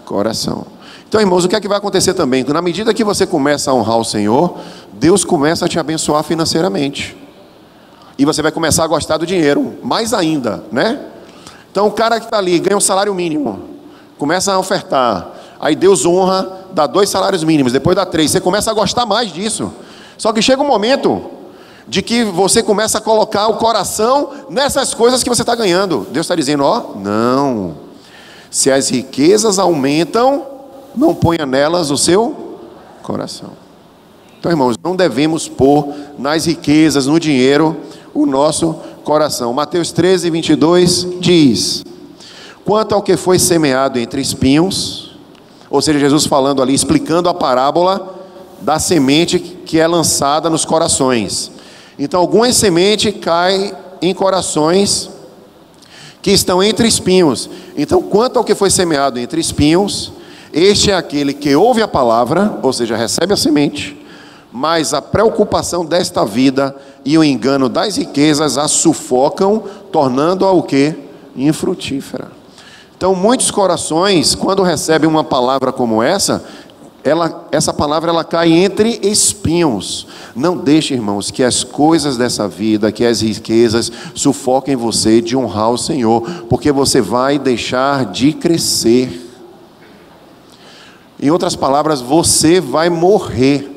coração. Então, irmãos, o que é que vai acontecer também? Na medida que você começa a honrar o Senhor, Deus começa a te abençoar financeiramente. E você vai começar a gostar do dinheiro, mais ainda, né? Então, o cara que está ali, ganha um salário mínimo, começa a ofertar, aí Deus honra, dá 2 salários mínimos, depois dá 3, você começa a gostar mais disso. Só que chega um momento de que você começa a colocar o coração nessas coisas que você está ganhando. Deus está dizendo: não, se as riquezas aumentam, não ponha nelas o seu coração. Então, irmãos, não devemos pôr nas riquezas, no dinheiro, o nosso coração. Mateus 13, 22 diz: quanto ao que foi semeado entre espinhos, ou seja, Jesus falando ali, explicando a parábola da semente que é lançada nos corações. Então, algumas sementes caem em corações que estão entre espinhos. Então, quanto ao que foi semeado entre espinhos, este é aquele que ouve a palavra, ou seja, recebe a semente, mas a preocupação desta vida e o engano das riquezas a sufocam, tornando-a o quê? Infrutífera. Então, muitos corações, quando recebem uma palavra como essa palavra ela cai entre espinhos. Não deixe, irmãos, que as coisas dessa vida, que as riquezas sufoquem você de honrar o Senhor, porque você vai deixar de crescer. Em outras palavras, você vai morrer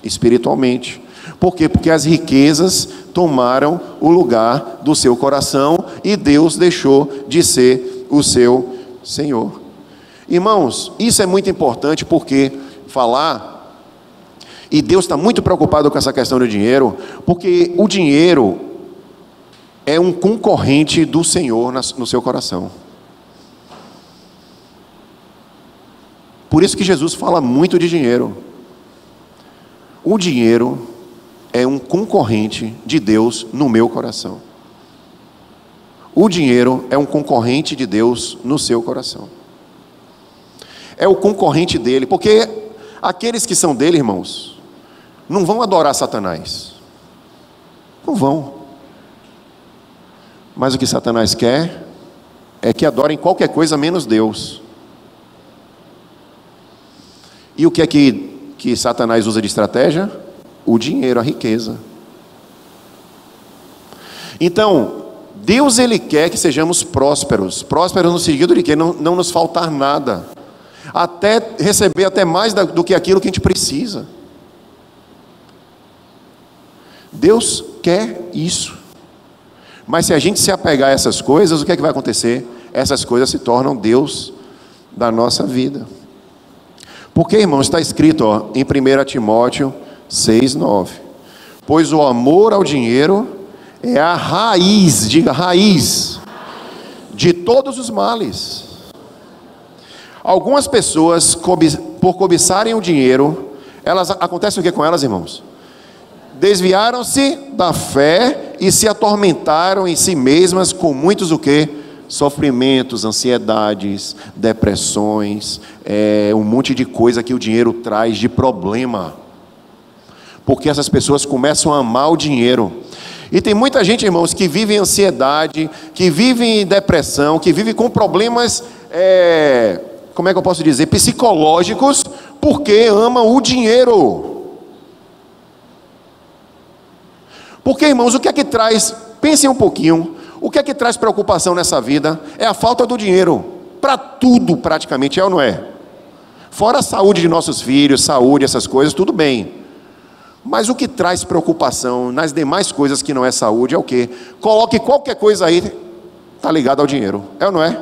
espiritualmente. Por quê? Porque as riquezas tomaram o lugar do seu coração e Deus deixou de ser o seu Senhor. Irmãos, isso é muito importante porque falar, e Deus está muito preocupado com essa questão do dinheiro, porque o dinheiro é um concorrente do Senhor no seu coração. Por isso que Jesus fala muito de dinheiro. O dinheiro é um concorrente de Deus no meu coração. O dinheiro é um concorrente de Deus no seu coração. É o concorrente dele, porque aqueles que são dele, irmãos, não vão adorar Satanás. Não vão. Mas o que Satanás quer é que adorem qualquer coisa menos Deus. E o que é que Satanás usa de estratégia? O dinheiro, a riqueza. Então, Deus ele quer que sejamos prósperos. Prósperos no sentido de que não nos faltar nada. Até receber até mais do que aquilo que a gente precisa. Deus quer isso. Mas se a gente se apegar a essas coisas, o que é que vai acontecer? Essas coisas se tornam Deus da nossa vida. Porque, irmãos, está escrito em 1 Timóteo 6:9. Pois o amor ao dinheiro é a raiz, diga raiz, de todos os males. Algumas pessoas, por cobiçarem o dinheiro, acontece o que com elas, irmãos? Desviaram-se da fé e se atormentaram em si mesmas com muitos o quê? Sofrimentos, ansiedades, depressões, um monte de coisa que o dinheiro traz de problema. Porque essas pessoas começam a amar o dinheiro. E tem muita gente, irmãos, que vive em ansiedade, que vive em depressão, que vive com problemas, como é que eu posso dizer, psicológicos, porque ama o dinheiro. Porque, irmãos, o que é que traz, pensem um pouquinho, o que é que traz preocupação nessa vida? É a falta do dinheiro, para tudo praticamente, é ou não é? Fora a saúde de nossos filhos, saúde, essas coisas, tudo bem. Mas o que traz preocupação nas demais coisas que não é saúde é o quê? Coloque qualquer coisa aí, está ligado ao dinheiro, é ou não é?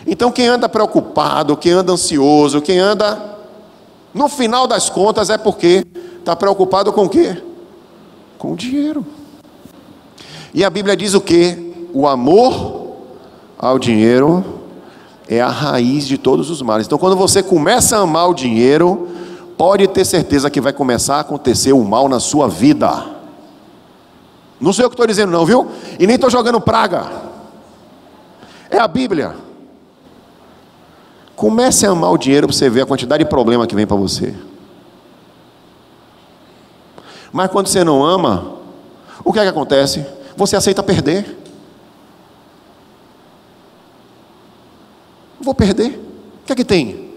Então quem anda preocupado, quem anda ansioso, quem anda, no final das contas é porque está preocupado com o quê? Com o dinheiro. E a Bíblia diz o quê? O amor ao dinheiro é a raiz de todos os males. Então quando você começa a amar o dinheiro, pode ter certeza que vai começar a acontecer o mal na sua vida. Não sei o que estou dizendo não, viu? E nem estou jogando praga. É a Bíblia. Comece a amar o dinheiro para você ver a quantidade de problema que vem para você. Mas quando você não ama, o que é que acontece? Você aceita perder. Vou perder. O que é que tem?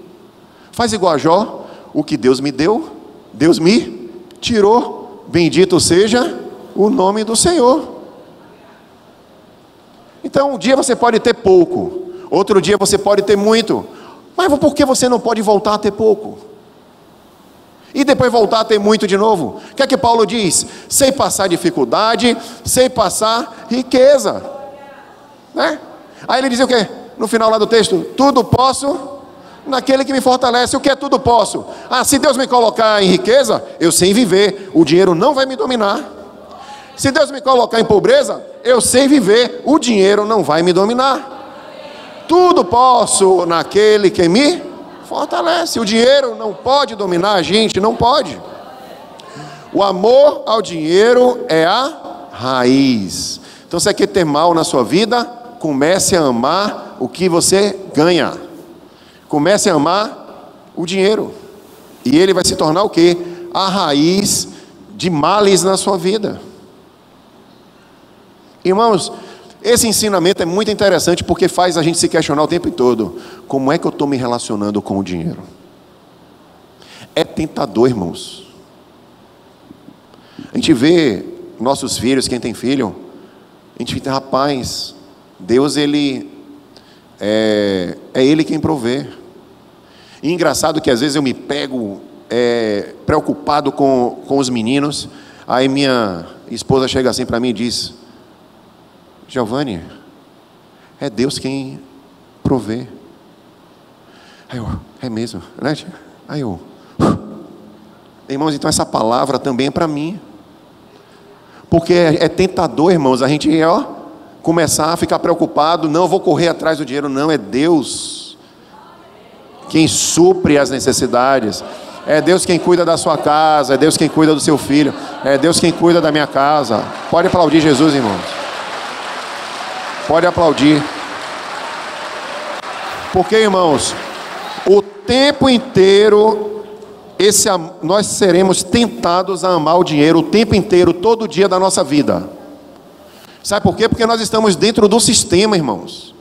Faz igual a Jó. O que Deus me deu, Deus me tirou. Bendito seja o nome do Senhor. Então um dia você pode ter pouco, outro dia você pode ter muito. Mas por que você não pode voltar a ter pouco? E depois voltar a ter muito de novo? O que é que Paulo diz? Sem passar dificuldade, sem passar riqueza, né? Aí ele diz o quê? No final lá do texto, tudo posso naquele que me fortalece. O que é tudo posso? Se Deus me colocar em riqueza, eu sei viver, o dinheiro não vai me dominar. Se Deus me colocar em pobreza, eu sei viver, o dinheiro não vai me dominar. Tudo posso naquele que me fortalece. O dinheiro não pode dominar a gente, não pode. O amor ao dinheiro é a raiz. Então você quer ter mal na sua vida? Comece a amar o que você ganha. Comece a amar o dinheiro. E ele vai se tornar o quê? A raiz de males na sua vida. Irmãos, esse ensinamento é muito interessante porque faz a gente se questionar o tempo todo. Como é que eu estou me relacionando com o dinheiro? É tentador, irmãos. A gente vê nossos filhos, quem tem filho, a gente fica, rapaz, Deus ele é Ele quem provê. E engraçado que às vezes eu me pego preocupado com os meninos. Aí minha esposa chega assim para mim e diz: Giovanni, é Deus quem provê. Aí eu, é mesmo, né? Aí eu, irmãos, então essa palavra também é para mim. Porque é tentador, irmãos, a gente começar a ficar preocupado. Não, eu vou correr atrás do dinheiro. Não, é Deus quem supre as necessidades. É Deus quem cuida da sua casa. É Deus quem cuida do seu filho. É Deus quem cuida da minha casa. Pode aplaudir Jesus, irmãos. Pode aplaudir. Porque, irmãos, o tempo inteiro nós seremos tentados a amar o dinheiro o tempo inteiro, todo dia da nossa vida. Sabe por quê? Porque nós estamos dentro do sistema, irmãos.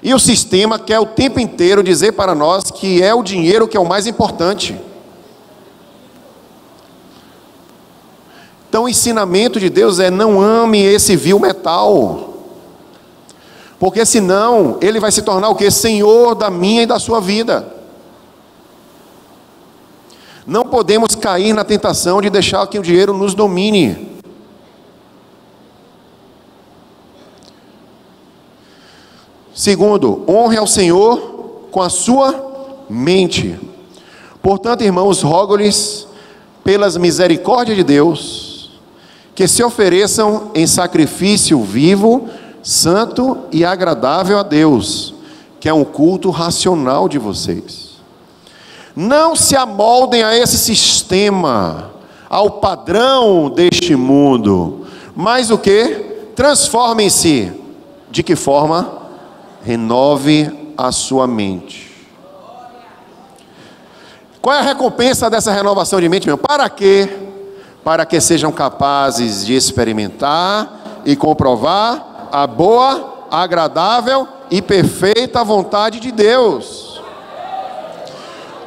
E o sistema quer o tempo inteiro dizer para nós que é o dinheiro que é o mais importante. Então o ensinamento de Deus é: não ame esse vil metal, porque senão ele vai se tornar o quê? Senhor da minha e da sua vida. Não podemos cair na tentação de deixar que o dinheiro nos domine. Segundo, honre ao Senhor com a sua mente. Portanto, irmãos, rogo-lhes pelas misericórdias de Deus, que se ofereçam em sacrifício vivo, santo e agradável a Deus, que é um culto racional de vocês. Não se amoldem a esse sistema, ao padrão deste mundo, mas o que? Transformem-se. De que forma? Renove a sua mente. Qual é a recompensa dessa renovação de mente, meu? Para quê? Para que sejam capazes de experimentar e comprovar a boa, agradável e perfeita vontade de Deus.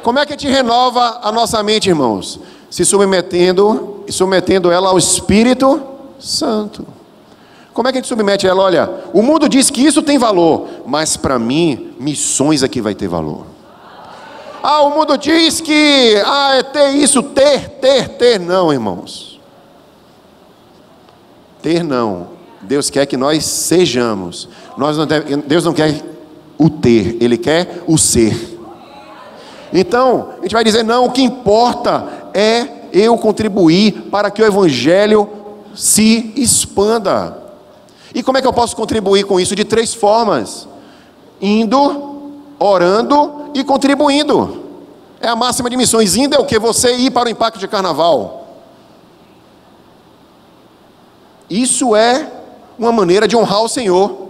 Como é que a gente renova a nossa mente, irmãos? Submetendo ela ao Espírito Santo. Como é que a gente submete ela? Olha, o mundo diz que isso tem valor, mas para mim, missões aqui vai ter valor. O mundo diz que é ter isso, ter. Não, irmãos. Ter não. Deus quer que nós sejamos. Deus não quer o ter, Ele quer o ser. Então, a gente vai dizer: não, o que importa é eu contribuir para que o Evangelho se expanda. E como é que eu posso contribuir com isso? De 3 formas: indo, orando e contribuindo. É a máxima de missões. Indo é o que? Você ir para o impacto de carnaval. Isso é uma maneira de honrar o Senhor.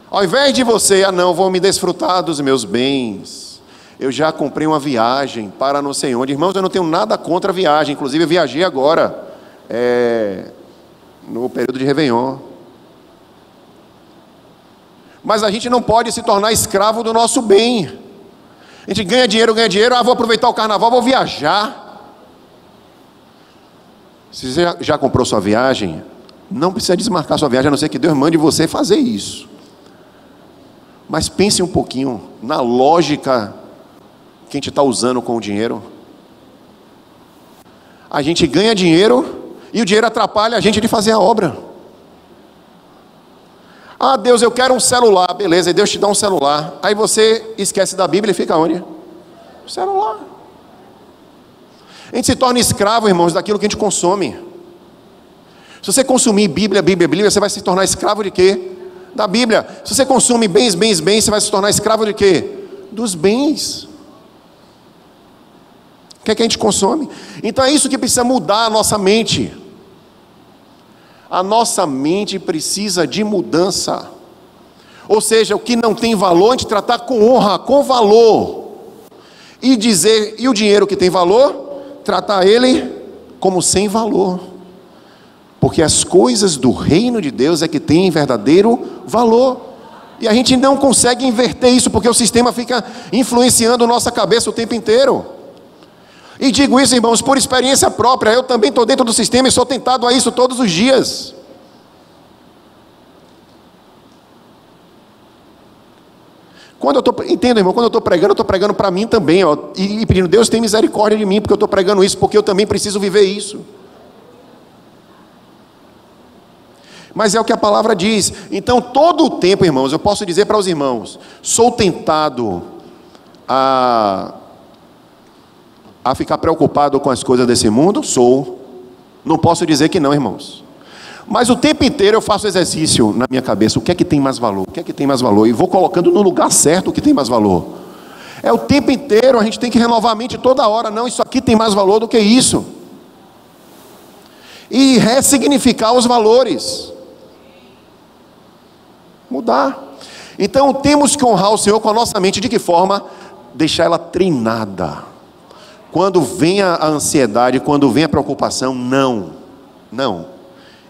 Ao invés de você, não, vou me desfrutar dos meus bens, eu já comprei uma viagem para não sei onde. Irmãos, eu não tenho nada contra a viagem. Inclusive eu viajei agora, no período de Réveillon. Mas a gente não pode se tornar escravo do nosso bem. A gente ganha dinheiro, vou aproveitar o carnaval, vou viajar. Se você já comprou sua viagem, não precisa desmarcar sua viagem, a não ser que Deus mande você fazer isso. Mas pense um pouquinho na lógica que a gente está usando com o dinheiro. A gente ganha dinheiro e o dinheiro atrapalha a gente de fazer a obra. Deus, eu quero um celular. Beleza, e Deus te dá um celular. Aí você esquece da Bíblia e fica onde? O celular. A gente se torna escravo, irmãos, daquilo que a gente consome. Se você consumir Bíblia, você vai se tornar escravo de quê? Da Bíblia. Se você consome bens, você vai se tornar escravo de quê? Dos bens. O que é que a gente consome? Então é isso que precisa mudar a nossa mente. A nossa mente precisa de mudança. Ou seja, o que não tem valor, a gente tratar com honra, com valor. E o dinheiro que tem valor, tratar ele como sem valor. Porque as coisas do reino de Deus é que têm verdadeiro valor. E a gente não consegue inverter isso, porque o sistema fica influenciando nossa cabeça o tempo inteiro. E digo isso, irmãos, por experiência própria. Eu também estou dentro do sistema e sou tentado a isso todos os dias. Entenda, irmão, quando eu estou pregando para mim também, e pedindo: Deus, tem misericórdia de mim, porque eu estou pregando isso, porque eu também preciso viver isso. Mas é o que a palavra diz. Então todo o tempo, irmãos, eu posso dizer para os irmãos: sou tentado a ficar preocupado com as coisas desse mundo? Sou. Não posso dizer que não, irmãos. Mas o tempo inteiro eu faço exercício na minha cabeça: o que é que tem mais valor? O que é que tem mais valor? E vou colocando no lugar certo o que tem mais valor. É o tempo inteiro, a gente tem que renovar a mente toda hora. Não, isso aqui tem mais valor do que isso. E ressignificar os valores. Mudar. Então temos que honrar o Senhor com a nossa mente. De que forma? Deixar ela treinada. Quando vem a ansiedade, quando vem a preocupação, não.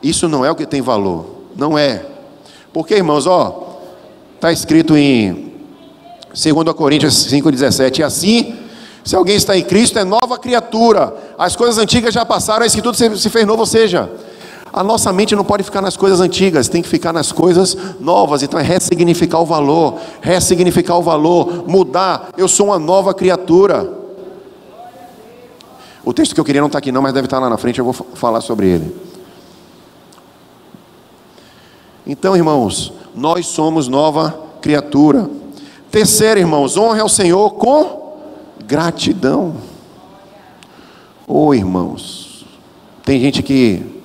Isso não é o que tem valor. Não é. Porque, irmãos, está escrito em 2 Coríntios 5,17: e assim, se alguém está em Cristo, é nova criatura, as coisas antigas já passaram, eis que tudo se fez novo. Ou seja, a nossa mente não pode ficar nas coisas antigas, tem que ficar nas coisas novas. Então é ressignificar o valor, mudar. Eu sou uma nova criatura. O texto que eu queria não está aqui não, mas deve estar lá na frente, eu vou falar sobre ele. Então, irmãos, nós somos nova criatura. Terceiro, irmãos, honre ao Senhor com gratidão. Irmãos, tem gente que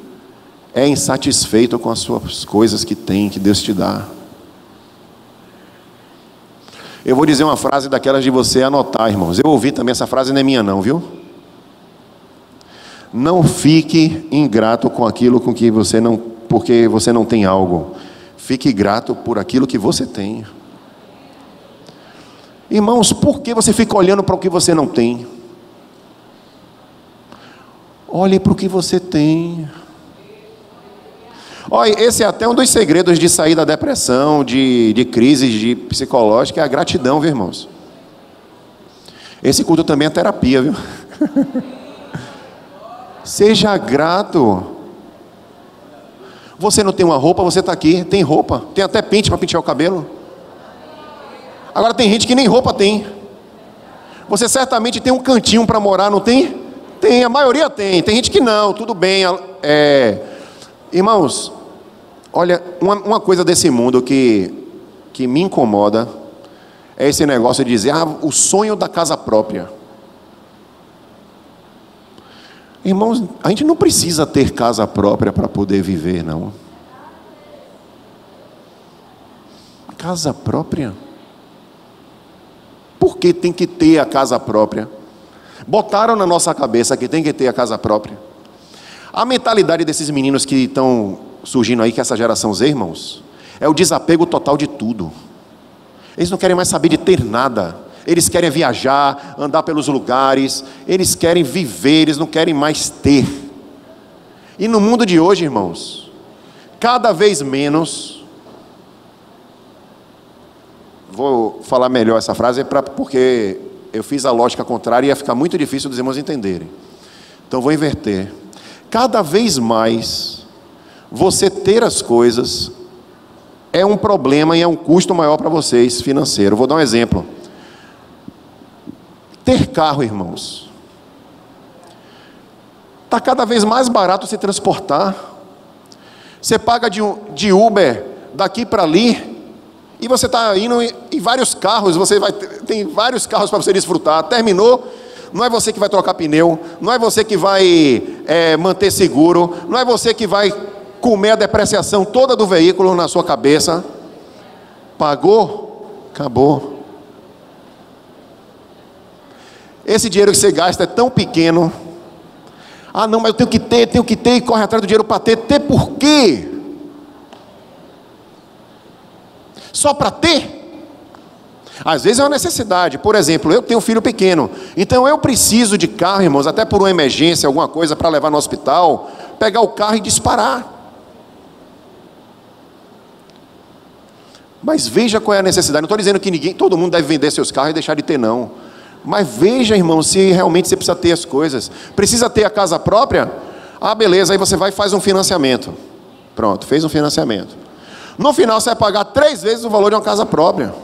é insatisfeito com as suas coisas que tem, que Deus te dá. Eu vou dizer uma frase daquelas de você anotar, irmãos. Eu ouvi também, essa frase não é minha não, viu? Não fique ingrato com aquilo com que você não, porque você não tem algo. Fique grato por aquilo que você tem. Irmãos, por que você fica olhando para o que você não tem? Olhe para o que você tem. Olha, esse é até um dos segredos de sair da depressão, de crises psicológicas, é a gratidão, viu, irmãos? Esse culto também é terapia, viu? Seja grato. Você não tem uma roupa, você está aqui, tem roupa, tem até pente para pentear o cabelo. Agora tem gente que nem roupa tem. Você certamente tem um cantinho para morar, não tem? Tem, a maioria tem. Tem gente que não, tudo bem. Irmãos, olha, uma coisa desse mundo que me incomoda é esse negócio de dizer, o sonho da casa própria. Irmãos, a gente não precisa ter casa própria para poder viver, não. Casa própria? Por que tem que ter a casa própria? Botaram na nossa cabeça que tem que ter a casa própria. A mentalidade desses meninos que estão surgindo aí, que é essa geração Z, irmãos, é o desapego total de tudo. Eles não querem mais saber de ter nada. Eles querem viajar, andar pelos lugares, eles querem viver, eles não querem mais ter. E no mundo de hoje, irmãos, cada vez menos, vou falar melhor essa frase, porque eu fiz a lógica contrária e ia ficar muito difícil dos irmãos entenderem. Então vou inverter. Cada vez mais, você ter as coisas é um problema e é um custo maior para vocês financeiro. Vou dar um exemplo. Ter carro, irmãos, está cada vez mais barato se transportar. Você paga de Uber daqui para ali, e você está indo em vários carros, tem vários carros para você desfrutar. Terminou, não é você que vai trocar pneu, não é você que vai manter seguro, não é você que vai comer a depreciação toda do veículo na sua cabeça. Pagou, acabou. Esse dinheiro que você gasta é tão pequeno. Não, mas eu tenho que ter, e corre atrás do dinheiro para ter. Ter por quê? Só para ter? Às vezes é uma necessidade. Por exemplo, eu tenho um filho pequeno, então eu preciso de carro, irmãos, até por uma emergência, alguma coisa para levar no hospital, pegar o carro e disparar. Mas veja qual é a necessidade. Não estou dizendo que todo mundo deve vender seus carros e deixar de ter, não. Mas veja, irmão, se realmente você precisa ter as coisas. Precisa ter a casa própria? Beleza, aí você vai e faz um financiamento. Pronto, fez um financiamento. No final você vai pagar 3 vezes o valor de uma casa própria.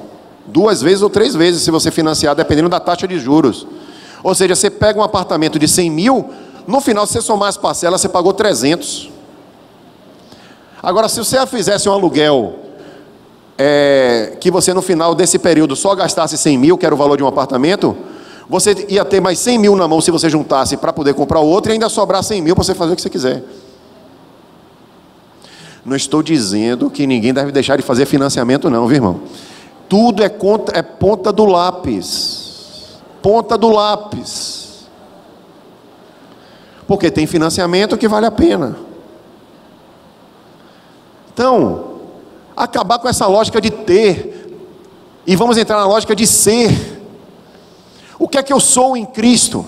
2 vezes ou 3 vezes se você financiar, dependendo da taxa de juros. Ou seja, você pega um apartamento de 100 mil, no final se você somar as parcelas, você pagou 300. Agora, se você fizesse um aluguel que você no final desse período só gastasse 100 mil, que era o valor de um apartamento, você ia ter mais 100 mil na mão se você juntasse para poder comprar o outro, e ainda sobrar 100 mil para você fazer o que você quiser. Não estou dizendo que ninguém deve deixar de fazer financiamento não, viu, irmão? Tudo é ponta do lápis. Ponta do lápis. Porque tem financiamento que vale a pena. Então, acabar com essa lógica de ter, e vamos entrar na lógica de ser. O que é que eu sou em Cristo?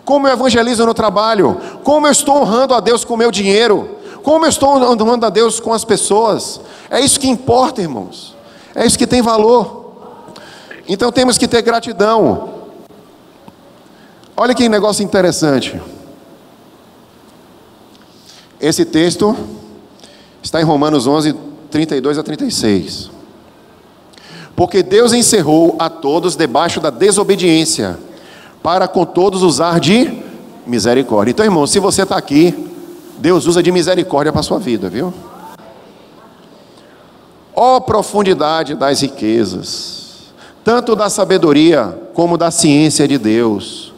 Como eu evangelizo no trabalho? Como eu estou honrando a Deus com o meu dinheiro? Como eu estou honrando a Deus com as pessoas? É isso que importa, irmãos. É isso que tem valor. Então temos que ter gratidão. Olha que negócio interessante. Esse texto está em Romanos 11, 32 a 36. Porque Deus encerrou a todos debaixo da desobediência, para com todos usar de misericórdia. Então, irmão, se você está aqui, Deus usa de misericórdia para a sua vida, viu? Ó profundidade das riquezas, tanto da sabedoria como da ciência de Deus.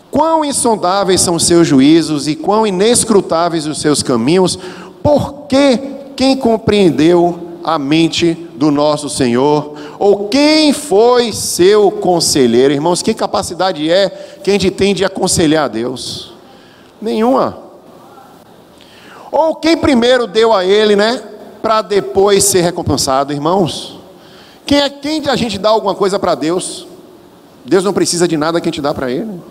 Quão insondáveis são os seus juízos e quão inescrutáveis os seus caminhos, porque quem compreendeu a mente do nosso Senhor? Ou quem foi seu conselheiro? Irmãos, que capacidade é que a gente tem de aconselhar a Deus? Nenhuma. Ou quem primeiro deu a Ele, né, para depois ser recompensado? Irmãos, quem a gente dá alguma coisa para Deus? Deus não precisa de nada que a gente dá para Ele.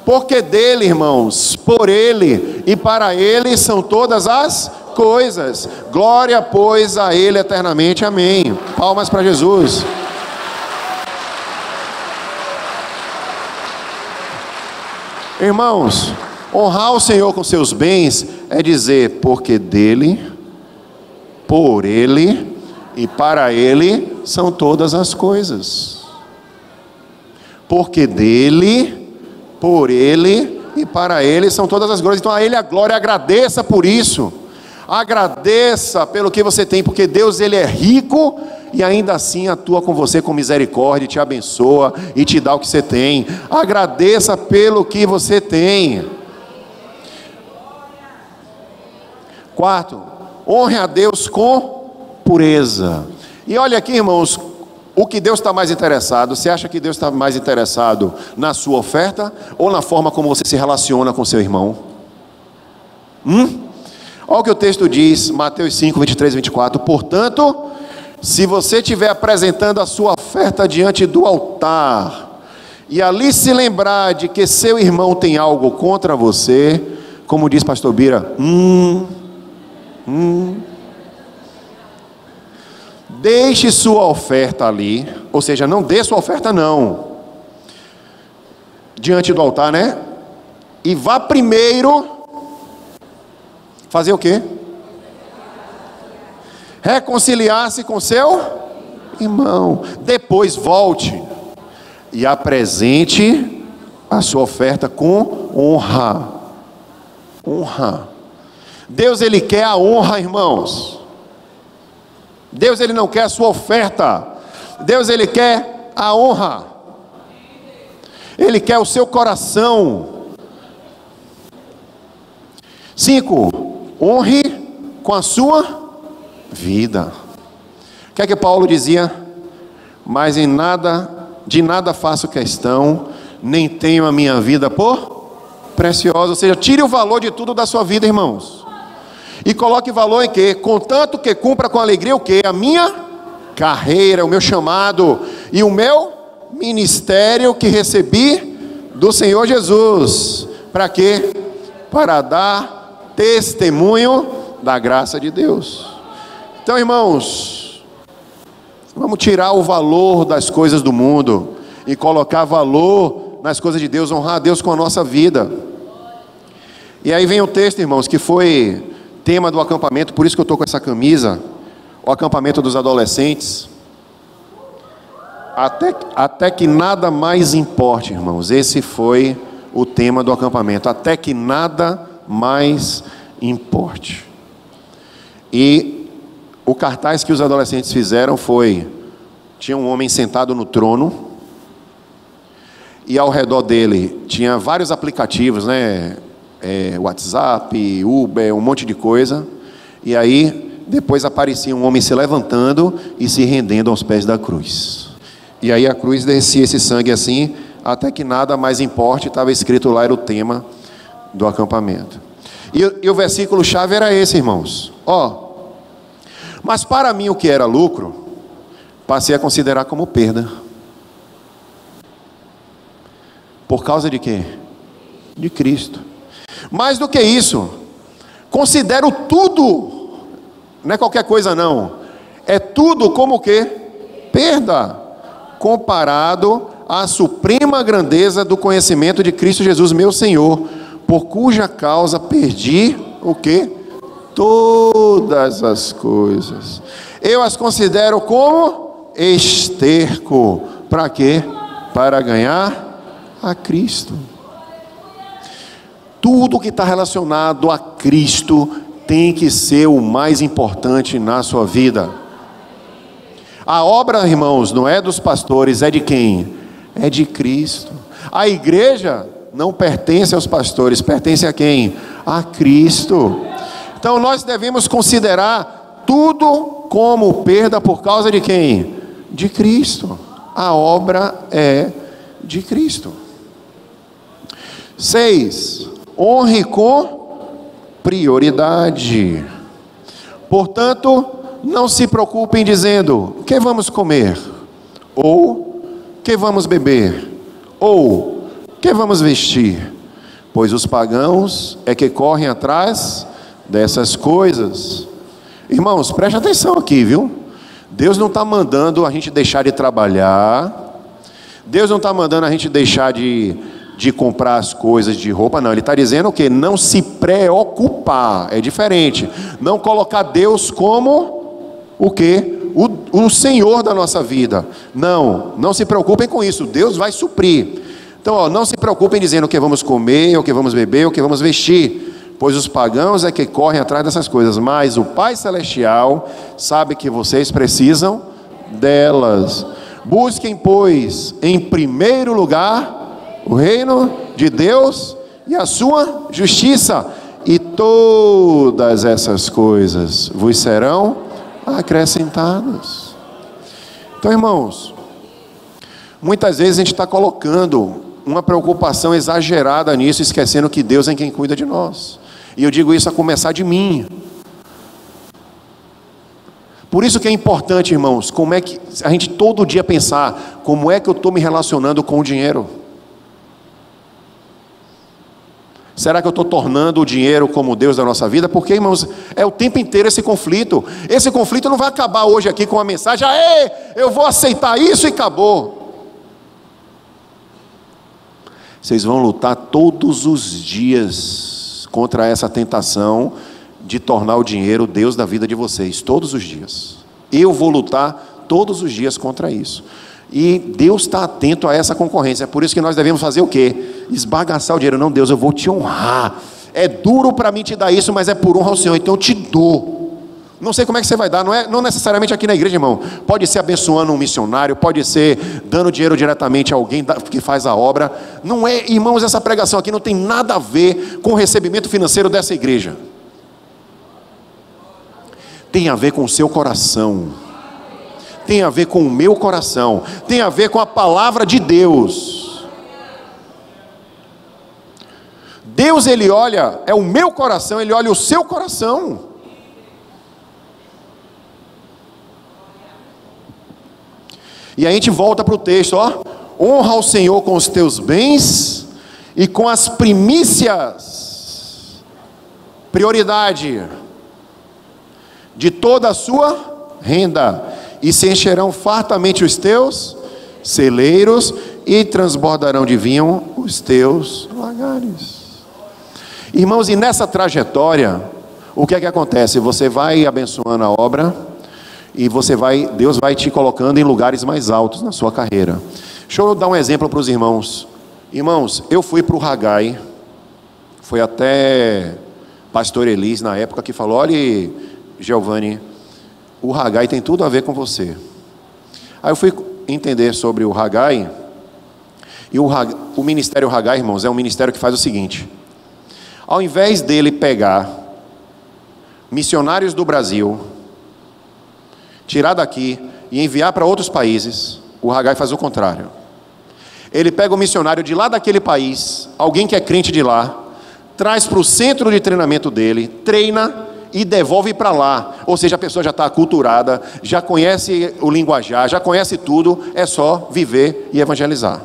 Porque dele, irmãos, por Ele e para Ele são todas as coisas. Glória, pois, a Ele eternamente. Amém. Palmas para Jesus. Irmãos, honrar o Senhor com seus bens é dizer: porque dele, por Ele e para Ele são todas as coisas. Porque dele, por Ele e para Ele são todas as glórias. Então a Ele a glória. Agradeça por isso. Agradeça pelo que você tem, porque Deus, Ele é rico e ainda assim atua com você com misericórdia, te abençoa e te dá o que você tem. Agradeça pelo que você tem. Quarto, honre a Deus com pureza. E olha aqui, irmãos, o que Deus está mais interessado? Você acha que Deus está mais interessado na sua oferta ou na forma como você se relaciona com seu irmão? Olha o que o texto diz, Mateus 5, 23 e 24. Portanto, se você estiver apresentando a sua oferta diante do altar, e ali se lembrar de que seu irmão tem algo contra você, como diz pastor Bira, deixe sua oferta ali, ou seja, não dê sua oferta não, diante do altar, né? E vá primeiro fazer o quê? Reconciliar-se com seu irmão. Depois volte e apresente a sua oferta com honra. Honra. Deus, Ele quer a honra, irmãos. Deus, Ele não quer a sua oferta. Deus, Ele quer a honra. Ele quer o seu coração. 5. Honre com a sua vida. O que é que Paulo dizia? Mas de nada faço questão, nem tenho a minha vida por preciosa. Ou seja, tire o valor de tudo da sua vida, irmãos. E coloque valor em quê? Contanto que cumpra com alegria o quê? A minha carreira, o meu chamado e o meu ministério que recebi do Senhor Jesus. Para quê? Para dar testemunho da graça de Deus. Então, irmãos, vamos tirar o valor das coisas do mundo e colocar valor nas coisas de Deus, honrar a Deus com a nossa vida. E aí vem o texto, irmãos, que foi tema do acampamento, por isso que eu estou com essa camisa, o acampamento dos adolescentes. Até que nada mais importe, irmãos. Esse foi o tema do acampamento. Até que nada mais importe. E o cartaz que os adolescentes fizeram foi: tinha um homem sentado no trono e ao redor dele tinha vários aplicativos, né? WhatsApp, Uber, um monte de coisa. E aí depois aparecia um homem se levantando e se rendendo aos pés da cruz. E aí a cruz descia esse sangue assim, até que nada mais importe. Estava escrito lá, era o tema do acampamento. E o versículo chave era esse, irmãos. Mas para mim o que era lucro, passei a considerar como perda. Por causa de quê? De Cristo. Mais do que isso, considero tudo, não é qualquer coisa não, é tudo como o quê? Perda, comparado à suprema grandeza do conhecimento de Cristo Jesus, meu Senhor, por cuja causa perdi o quê? Todas as coisas. Eu as considero como esterco. Para quê? Para ganhar a Cristo. Tudo que está relacionado a Cristo tem que ser o mais importante na sua vida. A obra, irmãos, não é dos pastores, é de quem? É de Cristo. A igreja não pertence aos pastores, pertence a quem? A Cristo. Então nós devemos considerar tudo como perda por causa de quem? De Cristo. A obra é de Cristo. 6. Honre com prioridade. Portanto, não se preocupem dizendo: o que vamos comer? Ou o que vamos beber? Ou o que vamos vestir? Pois os pagãos é que correm atrás dessas coisas. Irmãos, preste atenção aqui, viu? Deus não está mandando a gente deixar de trabalhar. Deus não está mandando a gente deixar de comprar as coisas de roupa, não. Ele está dizendo o quê? Não se preocupar. É diferente. Não colocar Deus como o quê? O Senhor da nossa vida. Não se preocupem com isso. Deus vai suprir. Então, não se preocupem dizendo o que vamos comer, o que vamos beber, o que vamos vestir, pois os pagãos é que correm atrás dessas coisas, mas o Pai Celestial sabe que vocês precisam delas. Busquem, pois, em primeiro lugar o reino de Deus e a sua justiça, e todas essas coisas vos serão acrescentadas. Então, irmãos, muitas vezes a gente está colocando uma preocupação exagerada nisso, esquecendo que Deus é quem cuida de nós. E eu digo isso a começar de mim. Por isso que é importante, irmãos, como é que a gente todo dia pensar, como é que eu estou me relacionando com o dinheiro? Será que eu estou tornando o dinheiro como Deus da nossa vida? Porque, irmãos, é o tempo inteiro esse conflito. Esse conflito não vai acabar hoje aqui com uma mensagem: eu vou aceitar isso e acabou. Vocês vão lutar todos os dias contra essa tentação de tornar o dinheiro Deus da vida de vocês, todos os dias. Eu vou lutar todos os dias contra isso. E Deus está atento a essa concorrência. É por isso que nós devemos fazer o quê? Esbagaçar o dinheiro. Não, Deus, eu vou te honrar. É duro para mim te dar isso, mas é por honra ao Senhor, então eu te dou. Não sei como é que você vai dar, não necessariamente aqui na igreja, irmão. Pode ser abençoando um missionário, pode ser dando dinheiro diretamente a alguém que faz a obra. Não é, irmãos, essa pregação aqui não tem nada a ver com o recebimento financeiro dessa igreja. Tem a ver com o seu coração. Tem a ver com o meu coração. Tem a ver com a palavra de Deus. Deus, Ele olha, é o meu coração, Ele olha o seu coração. E a gente volta para o texto, ó. Honra ao Senhor com os teus bens e com as primícias. Prioridade de toda a sua renda, e se encherão fartamente os teus celeiros, e transbordarão de vinho os teus lagares. Irmãos, e nessa trajetória, o que é que acontece? Você vai abençoando a obra, e Deus vai te colocando em lugares mais altos na sua carreira. Deixa eu dar um exemplo para os irmãos. Irmãos, eu fui para o Haggai, foi até pastor Elis na época que falou: olha, Giovanni, o Haggai tem tudo a ver com você. Aí eu fui entender sobre o Haggai, e o ministério Haggai, irmãos, é um ministério que faz o seguinte: ao invés dele pegar missionários do Brasil, tirar daqui e enviar para outros países, o Haggai faz o contrário. Ele pega o missionário de lá daquele país, alguém que é crente de lá, traz para o centro de treinamento dele, treina e devolve para lá. Ou seja, a pessoa já está aculturada, já conhece o linguajar, já conhece tudo, é só viver e evangelizar.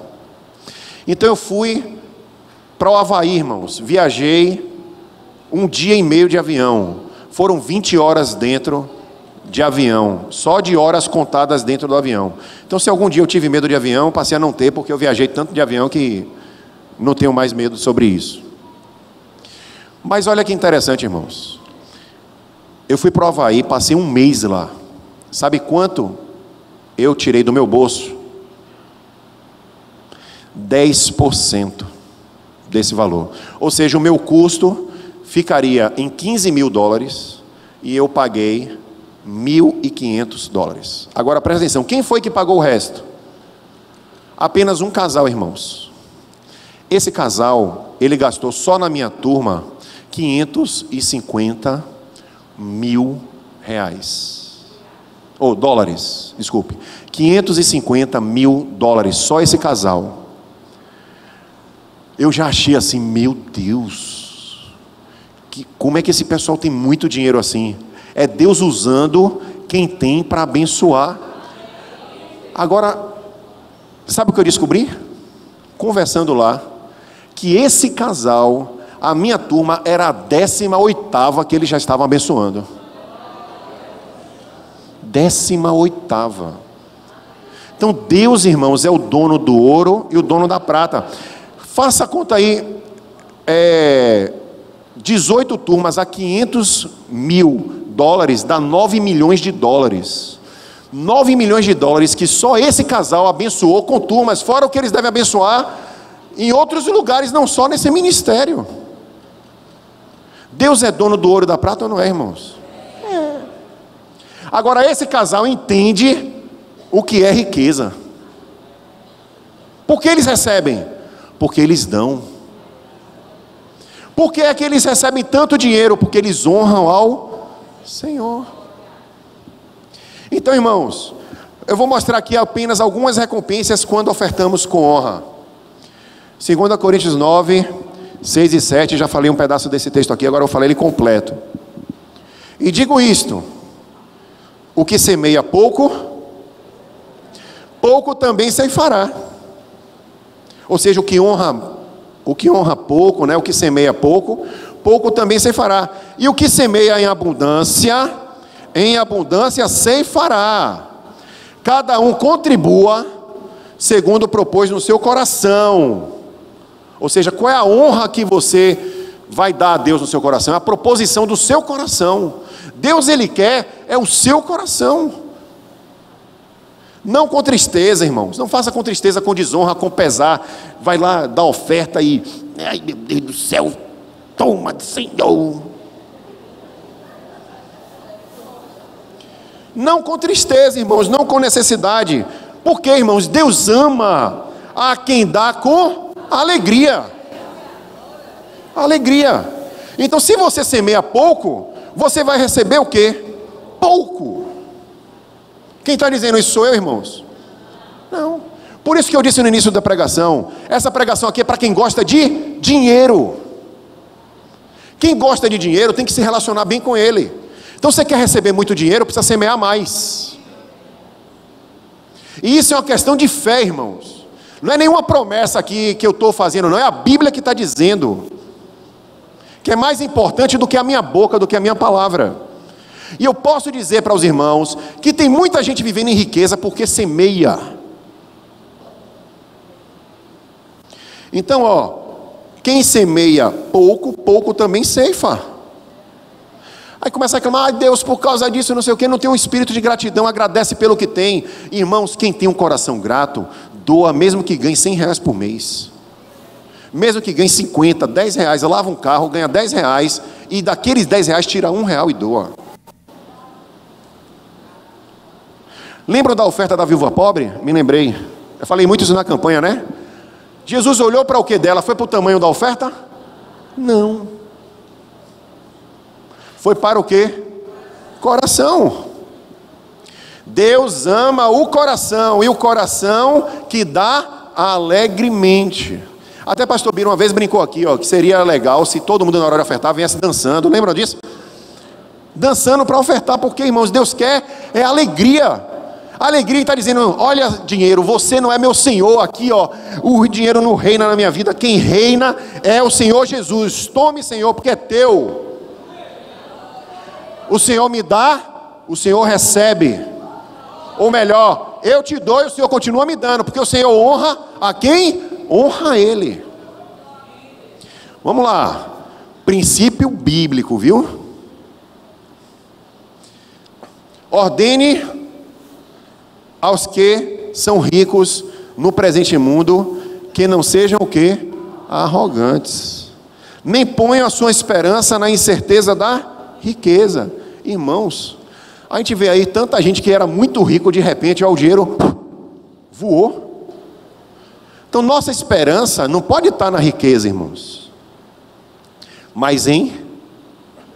Então eu fui para o Havaí, irmãos, viajei 1 dia e meio de avião, foram 20 horas dentro de avião, só de horas contadas dentro do avião. Então, se algum dia eu tive medo de avião, passei a não ter, porque eu viajei tanto de avião que não tenho mais medo sobre isso. Mas olha que interessante, irmãos. Eu fui para o Havaí, passei um mês lá. Sabe quanto eu tirei do meu bolso? 10% desse valor. Ou seja, o meu custo ficaria em $15.000 e eu paguei $1.500. Agora presta atenção, quem foi que pagou o resto? Apenas um casal, irmãos. Esse casal, ele gastou só na minha turma $550 mil. Ou dólares, desculpe. $550 mil, só esse casal. Eu já achei assim, meu Deus, como é que esse pessoal tem muito dinheiro assim? É Deus usando quem tem para abençoar. Agora, sabe o que eu descobri? Conversando lá, que esse casal, a minha turma era a 18ª que eles já estavam abençoando. 18ª. Então Deus, irmãos, é o dono do ouro e o dono da prata. Faça a conta aí, 18 turmas a $500 mil dá $9 milhões. $9 milhões que só esse casal abençoou com turmas, fora o que eles devem abençoar em outros lugares, não só nesse ministério. Deus é dono do ouro e da prata ou não é, irmãos? É. Agora esse casal entende o que é riqueza. Por que eles recebem? Porque eles dão. Por que é que eles recebem tanto dinheiro? Porque eles honram ao Senhor. Então, irmãos, eu vou mostrar aqui apenas algumas recompensas quando ofertamos com honra. 2 Coríntios 9, 6 e 7, já falei um pedaço desse texto aqui, agora eu falei ele completo. E digo isto: o que semeia pouco, pouco também ceifará. Ou seja, o que honra pouco, né? O que semeia pouco, pouco também ceifará. E o que semeia em abundância ceifará. Cada um contribua segundo propôs no seu coração. Ou seja, qual é a honra que você vai dar a Deus no seu coração? É a proposição do seu coração. Deus, Ele quer é o seu coração. Não com tristeza, irmãos. Não faça com tristeza, com desonra, com pesar. Vai lá dar oferta e... ai, meu Deus do céu. Toma, Senhor. Não com tristeza, irmãos. Não com necessidade. Por quê, irmãos? Deus ama a quem dá com alegria. Alegria. Então, se você semeia pouco, você vai receber o quê? Pouco. Quem está dizendo isso sou eu, irmãos? Não. Por isso que eu disse no início da pregação, essa pregação aqui é para quem gosta de dinheiro. Quem gosta de dinheiro tem que se relacionar bem com ele. Então, você quer receber muito dinheiro, precisa semear mais. E isso é uma questão de fé, irmãos. Não é nenhuma promessa aqui que eu estou fazendo, não. É a Bíblia que está dizendo que é mais importante do que a minha boca, do que a minha palavra. E eu posso dizer para os irmãos que tem muita gente vivendo em riqueza porque semeia. Então, quem semeia pouco, pouco também ceifa. Aí começa a reclamar, Deus, por causa disso, não sei o que, não tem um espírito de gratidão, agradece pelo que tem. Irmãos, quem tem um coração grato, doa mesmo que ganhe R$100 por mês. Mesmo que ganhe 50, R$10, lava um carro, ganha R$10 e daqueles R$10 tira R$1 e doa. Lembram da oferta da viúva pobre? Me lembrei. Eu falei muito isso na campanha, né? Jesus olhou para o que dela? Foi para o tamanho da oferta? Não. Foi para o quê? Coração. Deus ama o coração. E o coração que dá alegremente. Até pastor Biro uma vez brincou aqui, que seria legal se todo mundo na hora de ofertar viesse dançando. Lembram disso? Dançando para ofertar, porque, irmãos, Deus quer é alegria. A alegria está dizendo, olha dinheiro, você não é meu Senhor aqui, o dinheiro não reina na minha vida, quem reina é o Senhor Jesus. Tome, Senhor, porque é teu. O Senhor me dá o Senhor recebe. Ou melhor, eu te dou e o Senhor continua me dando, porque o Senhor honra a quem honra Ele. Vamos lá, princípio bíblico, viu? Ordene aos que são ricos no presente mundo, que não sejam o quê? Arrogantes. Nem ponham a sua esperança na incerteza da riqueza. Irmãos, a gente vê aí tanta gente que era muito rico, de repente, ó, o dinheiro voou. Então nossa esperança não pode estar na riqueza, irmãos, mas olha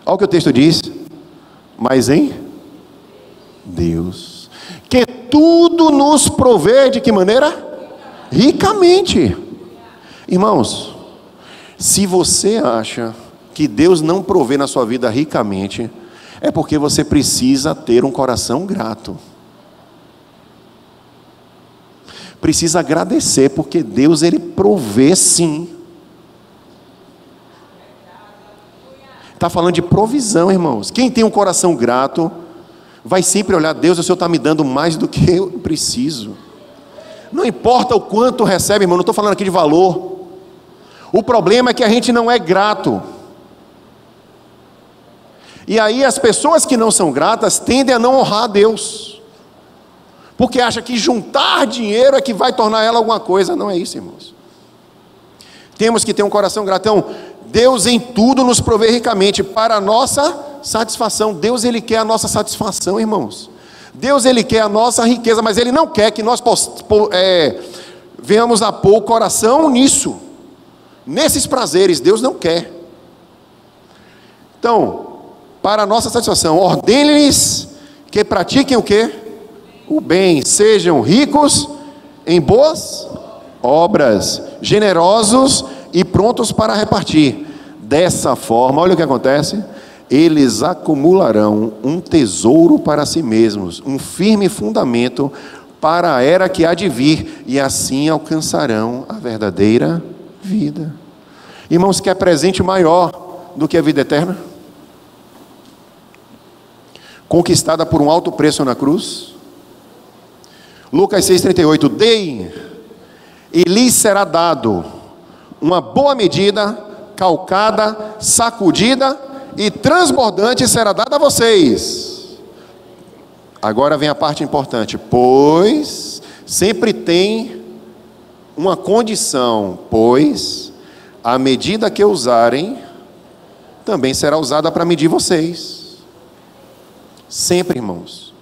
o que o texto diz, mas em Deus, que tudo nos provê de que maneira? Ricamente. Irmãos, se você acha que Deus não provê na sua vida ricamente, é porque você precisa ter um coração grato. Precisa agradecer, porque Deus, Ele provê sim. Está falando de provisão, irmãos. Quem tem um coração grato, vai sempre olhar, Deus, o Senhor está me dando mais do que eu preciso. Não importa o quanto recebe, irmão, não estou falando aqui de valor. O problema é que a gente não é grato. E aí as pessoas que não são gratas tendem a não honrar a Deus, porque acha que juntar dinheiro é que vai tornar ela alguma coisa. Não é isso, irmãos. Temos que ter um coração grato. Então, Deus em tudo nos provê ricamente para a nossa satisfação. Deus, Ele quer a nossa satisfação, irmãos. Deus, Ele quer a nossa riqueza, mas Ele não quer que nós venhamos a pôr o coração nisso, nesses prazeres. Deus não quer. Então, para a nossa satisfação, ordene-lhes que pratiquem o quê? O bem, sejam ricos em boas obras, generosos e prontos para repartir. Dessa forma, olha o que acontece: eles acumularão um tesouro para si mesmos, um firme fundamento para a era que há de vir, e assim alcançarão a verdadeira vida. Irmãos, quer presente maior do que a vida eterna? Conquistada por um alto preço na cruz. Lucas 6,38: deem, e lhes será dado uma boa medida, calcada, sacudida e transbordante será dada a vocês. Agora vem a parte importante: pois sempre tem uma condição, pois a medida que usarem também será usada para medir vocês. Sempre, irmãos,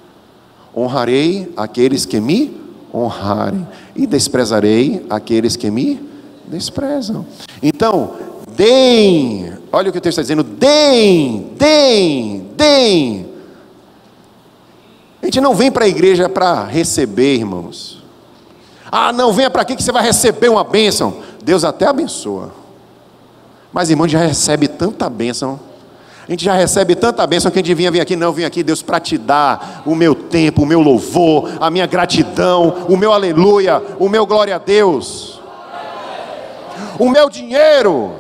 honrarei aqueles que me honrarem e desprezarei aqueles que me desprezam. Então, deem, olha o que o texto está dizendo: deem. A gente não vem para a igreja para receber, irmãos. Ah, não, venha para aqui que você vai receber uma bênção. Deus até abençoa, mas irmão, já recebe tanta bênção. A gente já recebe tanta bênção que a gente vinha aqui. Não, eu vim aqui, Deus, para te dar o meu tempo, o meu louvor, a minha gratidão, o meu aleluia, o meu glória a Deus, o meu dinheiro,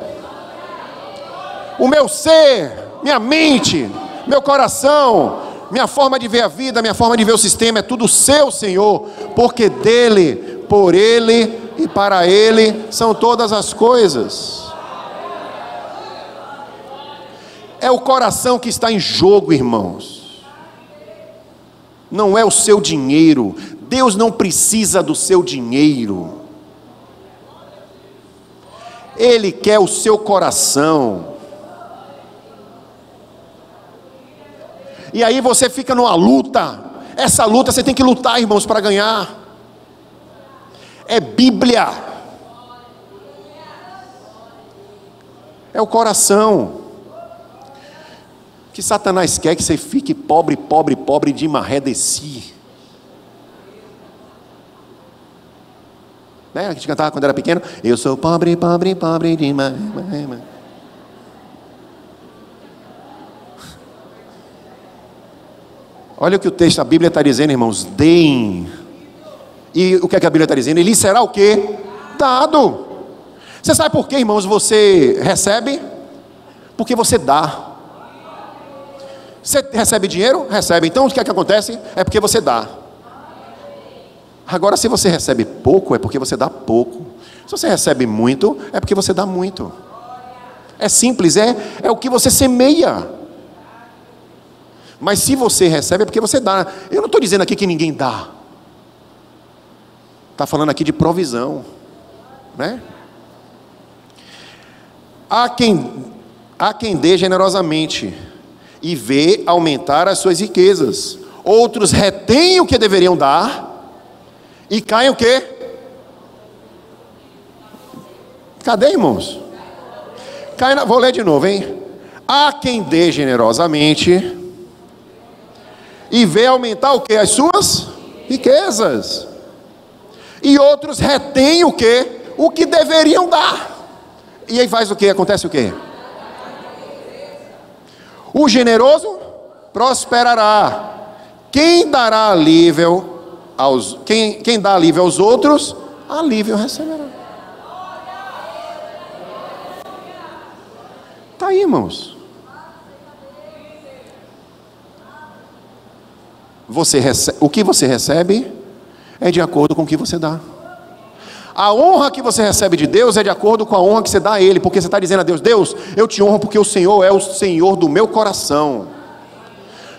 o meu ser, minha mente, meu coração, minha forma de ver a vida, minha forma de ver o sistema, é tudo seu, Senhor, porque dele, por ele e para ele são todas as coisas. É o coração que está em jogo, irmãos. Não é o seu dinheiro. Deus não precisa do seu dinheiro. Ele quer o seu coração. E aí você fica numa luta. Essa luta você tem que lutar, irmãos, para ganhar. É Bíblia. É o coração. Que Satanás quer que você fique pobre de maré de si. Né? A gente cantava quando era pequeno: eu sou pobre de maré. Olha o que o texto, a Bíblia está dizendo, irmãos: deem. E o que é que a Bíblia está dizendo? Ele será o quê? Dado. Você sabe por quê, irmãos, você recebe? Porque você dá. Você recebe dinheiro? Recebe. Então o que é que acontece? É porque você dá. Agora, se você recebe pouco, é porque você dá pouco. Se você recebe muito, é porque você dá muito. É simples, é o que você semeia. Mas se você recebe, é porque você dá. Eu não estou dizendo aqui que ninguém dá. Está falando aqui de provisão, né? Há quem dê generosamente e vê aumentar as suas riquezas. Outros retêm o que deveriam dar e caem o quê? Cadê, irmãos? Vou ler de novo, hein? Há quem dê generosamente e vê aumentar o quê? As suas riquezas. E outros retêm o quê? O que deveriam dar. E aí faz o quê? Acontece o quê? O generoso prosperará. Quem dá alívio aos outros, alívio receberá. Está aí, irmãos. O que você recebe é de acordo com o que você dá. A honra que você recebe de Deus é de acordo com a honra que você dá a Ele, porque você está dizendo a Deus: Deus, eu te honro porque o Senhor é o Senhor do meu coração.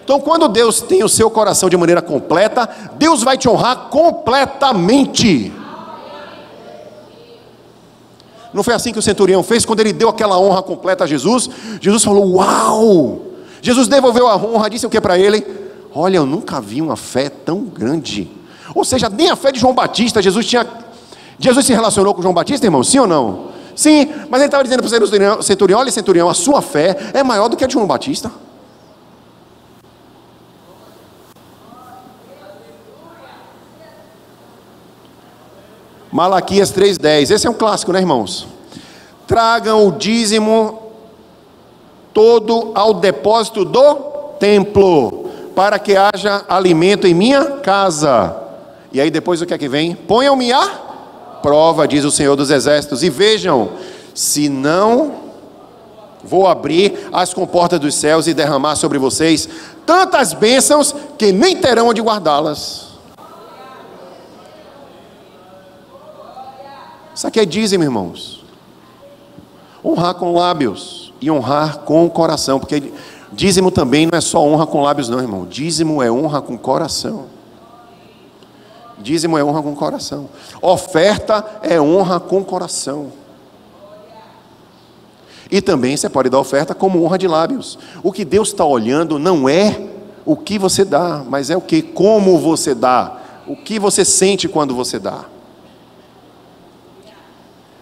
Então, quando Deus tem o seu coração de maneira completa, Deus vai te honrar completamente. Não foi assim que o centurião fez quando ele deu aquela honra completa a Jesus? Jesus falou: uau! Jesus devolveu a honra, disse o que para ele? Olha, eu nunca vi uma fé tão grande. Ou seja, nem a fé de João Batista, Jesus se relacionou com João Batista, irmão? Sim ou não? Sim, mas ele estava dizendo para o centurião: olha, centurião, a sua fé é maior do que a de João Batista. Malaquias 3:10, esse é um clássico, né, irmãos? Tragam o dízimo todo ao depósito do templo, para que haja alimento em minha casa. E aí depois o que é que vem? Ponham-me a prova, diz o Senhor dos Exércitos, e vejam, se não vou abrir as comportas dos céus e derramar sobre vocês tantas bênçãos que nem terão onde guardá-las. Isso aqui é dízimo, irmãos. Honrar com lábios e honrar com o coração, porque dízimo também não é só honra com lábios não, irmão. Dízimo é honra com coração. Dízimo é honra com coração. Oferta é honra com coração. E também você pode dar oferta como honra de lábios. O que Deus está olhando não é o que você dá, mas é o que, como você dá, o que você sente quando você dá.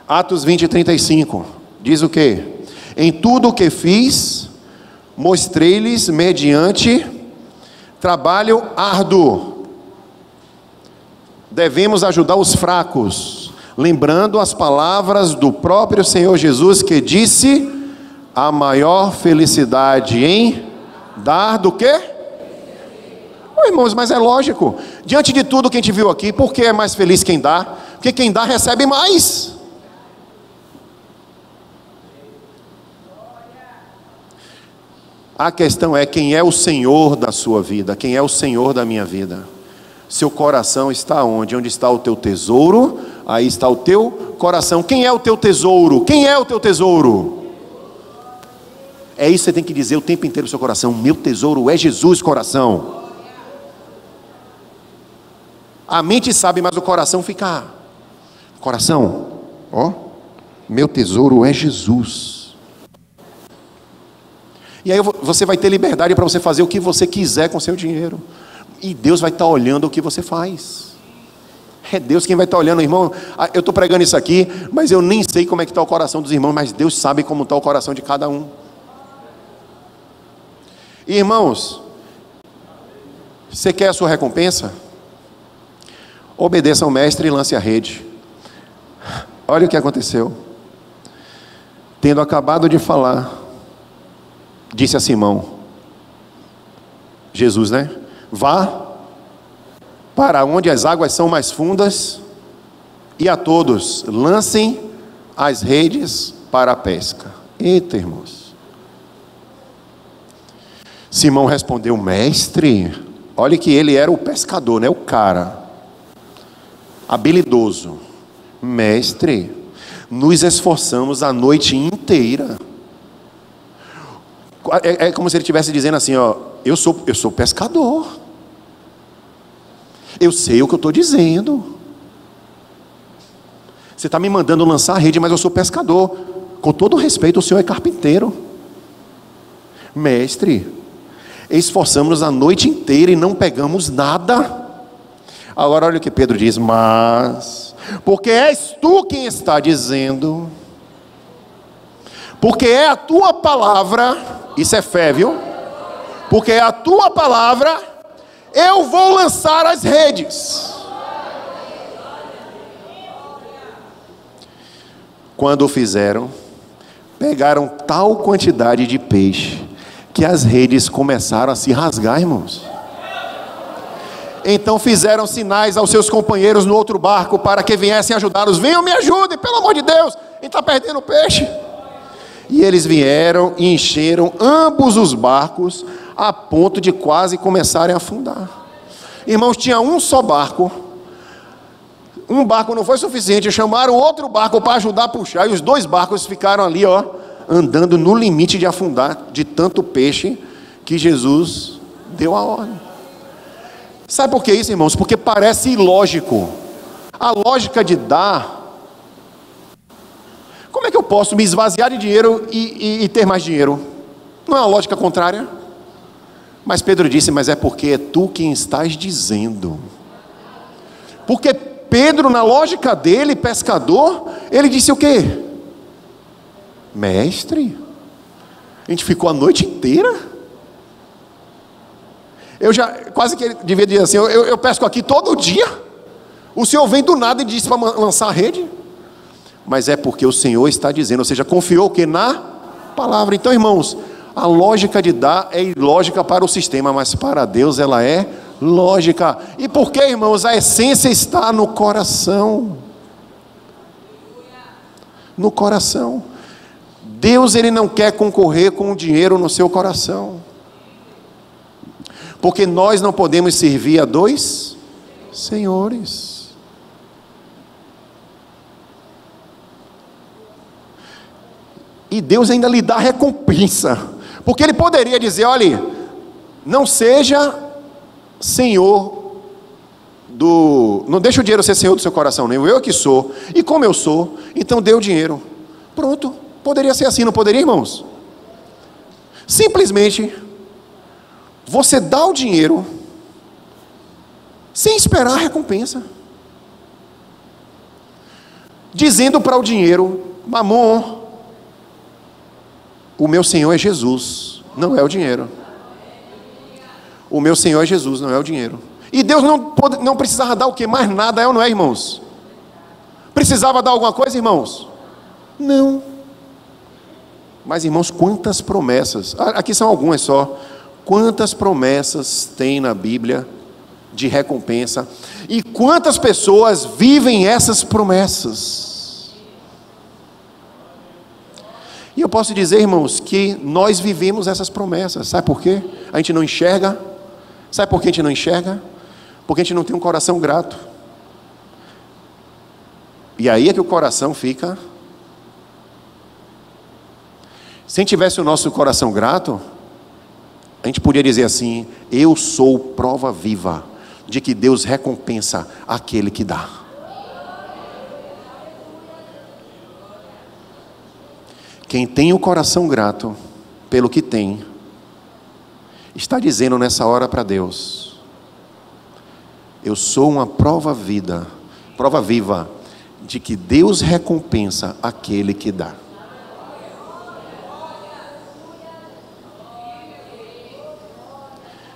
Atos 20:35 diz o que? Em tudo o que fiz, mostrei-lhes mediante trabalho árduo. Devemos ajudar os fracos, lembrando as palavras do próprio Senhor Jesus, que disse: a maior felicidade em dar do que? Irmãos, mas é lógico, diante de tudo que a gente viu aqui, por que é mais feliz quem dá? Porque quem dá recebe mais. A questão é quem é o Senhor da sua vida, quem é o Senhor da minha vida. Seu coração está onde? Onde está o teu tesouro, aí está o teu coração. Quem é o teu tesouro? Quem é o teu tesouro? É isso que você tem que dizer o tempo inteiro no seu coração: meu tesouro é Jesus, coração. A mente sabe, mas o coração fica: coração, ó, meu tesouro é Jesus. E aí você vai ter liberdade para você fazer o que você quiser com o seu dinheiro. E Deus vai estar olhando o que você faz. É Deus quem vai estar olhando, irmão. Eu estou pregando isso aqui, mas eu nem sei como é que está o coração dos irmãos, mas Deus sabe como está o coração de cada um. E, irmãos, você quer a sua recompensa? Obedeça ao mestre e lance a rede. Olha o que aconteceu. Tendo acabado de falar, disse a Simão, Jesus, né? Vá para onde as águas são mais fundas e a todos lancem as redes para a pesca. Eita, irmãos. Simão respondeu: mestre, olha que ele era o pescador, né? O cara habilidoso. Mestre, nos esforçamos a noite inteira. É como se ele estivesse dizendo assim, ó, eu sou pescador. Eu sei o que eu estou dizendo. Você está me mandando lançar a rede, mas eu sou pescador. Com todo respeito, o senhor é carpinteiro. Mestre, esforçamos a noite inteira e não pegamos nada. Agora olha o que Pedro diz: mas, porque és tu quem está dizendo, porque é a tua palavra, isso é fé, viu? Porque é a tua palavra, eu vou lançar as redes. Quando o fizeram, pegaram tal quantidade de peixe, que as redes começaram a se rasgar, irmãos. Então fizeram sinais aos seus companheiros no outro barco, para que viessem ajudá-los. Venham, me ajudem, pelo amor de Deus, a gente está perdendo peixe. E eles vieram e encheram ambos os barcos, a ponto de quase começarem a afundar. Irmãos, tinha um só barco. Um barco não foi suficiente, chamaram outro barco para ajudar a puxar, e os dois barcos ficaram ali, ó, andando no limite de afundar, de tanto peixe que Jesus deu a ordem. Sabe por que isso, irmãos? Porque parece ilógico. A lógica de dar. Como é que eu posso me esvaziar de dinheiro e ter mais dinheiro? Não é uma lógica contrária? Mas Pedro disse: mas é porque é tu quem estás dizendo. Porque Pedro, na lógica dele, pescador, ele disse o quê? Mestre, a gente ficou a noite inteira. Eu já, quase que devia dizer assim, eu pesco aqui todo dia. O Senhor vem do nada e disse para lançar a rede. Mas é porque o Senhor está dizendo, ou seja, confiou o que? Na palavra. Então, irmãos, a lógica de dar é ilógica para o sistema, mas para Deus ela é lógica. E por que, irmãos? A essência está no coração. No coração. Deus, ele não quer concorrer com o dinheiro no seu coração. Porque nós não podemos servir a dois senhores. E Deus ainda lhe dá recompensa. Porque ele poderia dizer: olha, não seja senhor do... Não deixa o dinheiro ser senhor do seu coração, nem eu que sou. E como eu sou, então dê o dinheiro. Pronto. Poderia ser assim, não poderia, irmãos? Simplesmente você dá o dinheiro sem esperar a recompensa, dizendo para o dinheiro: mamon, o meu Senhor é Jesus, não é o dinheiro. O meu Senhor é Jesus, não é o dinheiro. E Deus não precisava dar o que? Mais nada, é ou não é, irmãos? Precisava dar alguma coisa, irmãos? Não. Mas, irmãos, quantas promessas, aqui são algumas só, quantas promessas tem na Bíblia de recompensa, e quantas pessoas vivem essas promessas. E eu posso dizer, irmãos, que nós vivemos essas promessas. Sabe por quê? A gente não enxerga. Sabe por que a gente não enxerga? Porque a gente não tem um coração grato. E aí é que o coração fica... Se a gente tivesse o nosso coração grato, a gente podia dizer assim: eu sou prova viva de que Deus recompensa aquele que dá. Quem tem o coração grato pelo que tem, está dizendo nessa hora para Deus: eu sou uma prova viva de que Deus recompensa aquele que dá.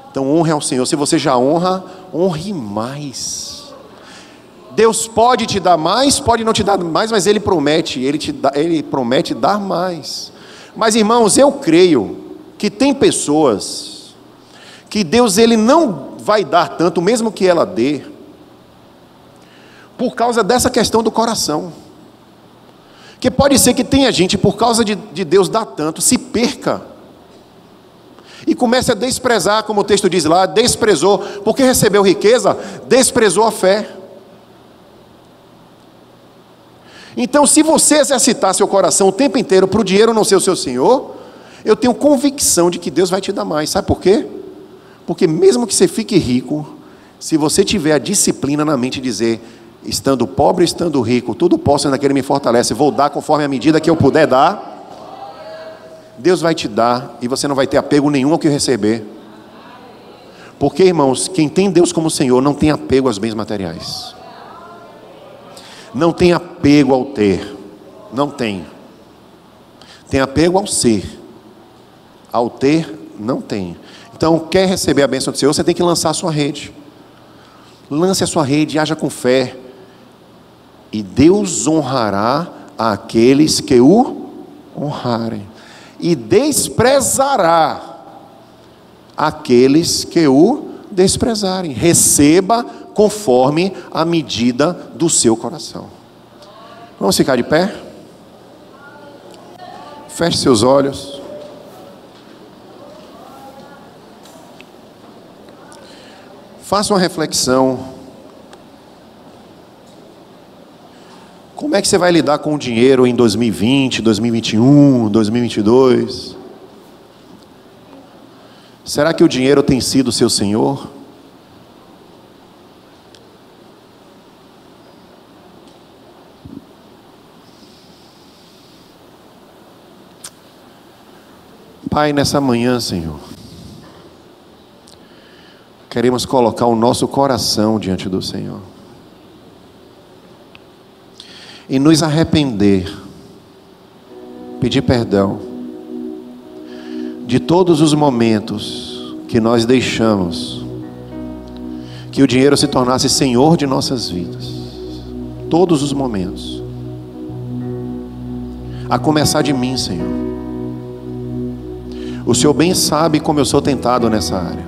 Então honre ao Senhor. Se você já honra, honre mais. Deus pode te dar mais, pode não te dar mais, mas Ele promete, Ele promete dar mais. Mas, irmãos, eu creio que tem pessoas que Deus, Ele não vai dar tanto, mesmo que ela dê, por causa dessa questão do coração. Que pode ser que tenha gente, por causa de Deus dar tanto, se perca. E comece a desprezar, como o texto diz lá, desprezou, porque recebeu riqueza, desprezou a fé. Então, se você exercitar seu coração o tempo inteiro para o dinheiro não ser o seu senhor, eu tenho convicção de que Deus vai te dar mais. Sabe por quê? Porque mesmo que você fique rico, se você tiver a disciplina na mente de dizer, estando pobre, estando rico, tudo posso naquele que me fortalece, vou dar conforme a medida que eu puder dar, Deus vai te dar, e você não vai ter apego nenhum ao que receber. Porque, irmãos, quem tem Deus como Senhor não tem apego aos bens materiais. Não tem apego ao ter. Não tem. Tem apego ao ser. Ao ter, não tem. Então, quer receber a bênção do Senhor, você tem que lançar a sua rede. Lance a sua rede, haja com fé. E Deus honrará aqueles que o honrarem. E desprezará aqueles que o desprezarem. Receba conforme a medida do seu coração. Vamos ficar de pé? Feche seus olhos. Faça uma reflexão. Como é que você vai lidar com o dinheiro em 2020, 2021, 2022? Será que o dinheiro tem sido seu senhor? Pai, nessa manhã, Senhor, queremos colocar o nosso coração diante do Senhor e nos arrepender, pedir perdão de todos os momentos que nós deixamos que o dinheiro se tornasse senhor de nossas vidas. Todos os momentos, a começar de mim, Senhor. O Senhor bem sabe como eu sou tentado nessa área.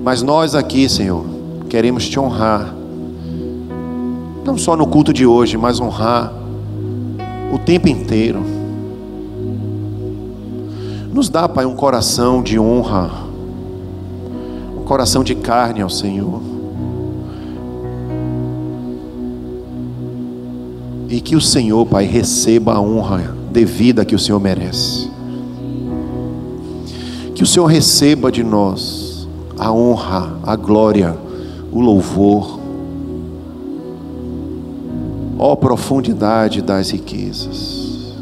Mas nós aqui, Senhor, queremos te honrar. Não só no culto de hoje, mas honrar o tempo inteiro. Nos dá, Pai, um coração de honra, um coração de carne ao Senhor. E que o Senhor, Pai, receba a honra devida que o Senhor merece. Que o Senhor receba de nós a honra, a glória, o louvor. Ó profundidade das riquezas.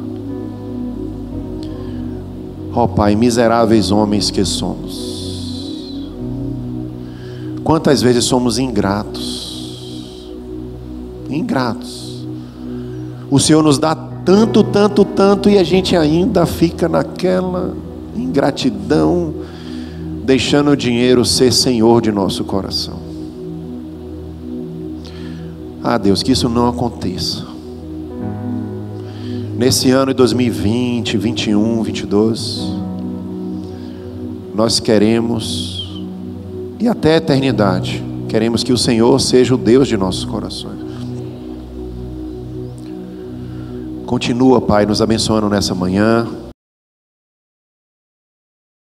Ó Pai, miseráveis homens que somos. Quantas vezes somos ingratos. Ingratos. O Senhor nos dá tanto, tanto, tanto, e a gente ainda fica naquela ingratidão, deixando o dinheiro ser senhor de nosso coração. Ah, Deus, que isso não aconteça. Nesse ano de 2020, 21, 22, nós queremos, e até a eternidade, queremos que o Senhor seja o Deus de nossos corações. Continua, Pai, nos abençoando nessa manhã.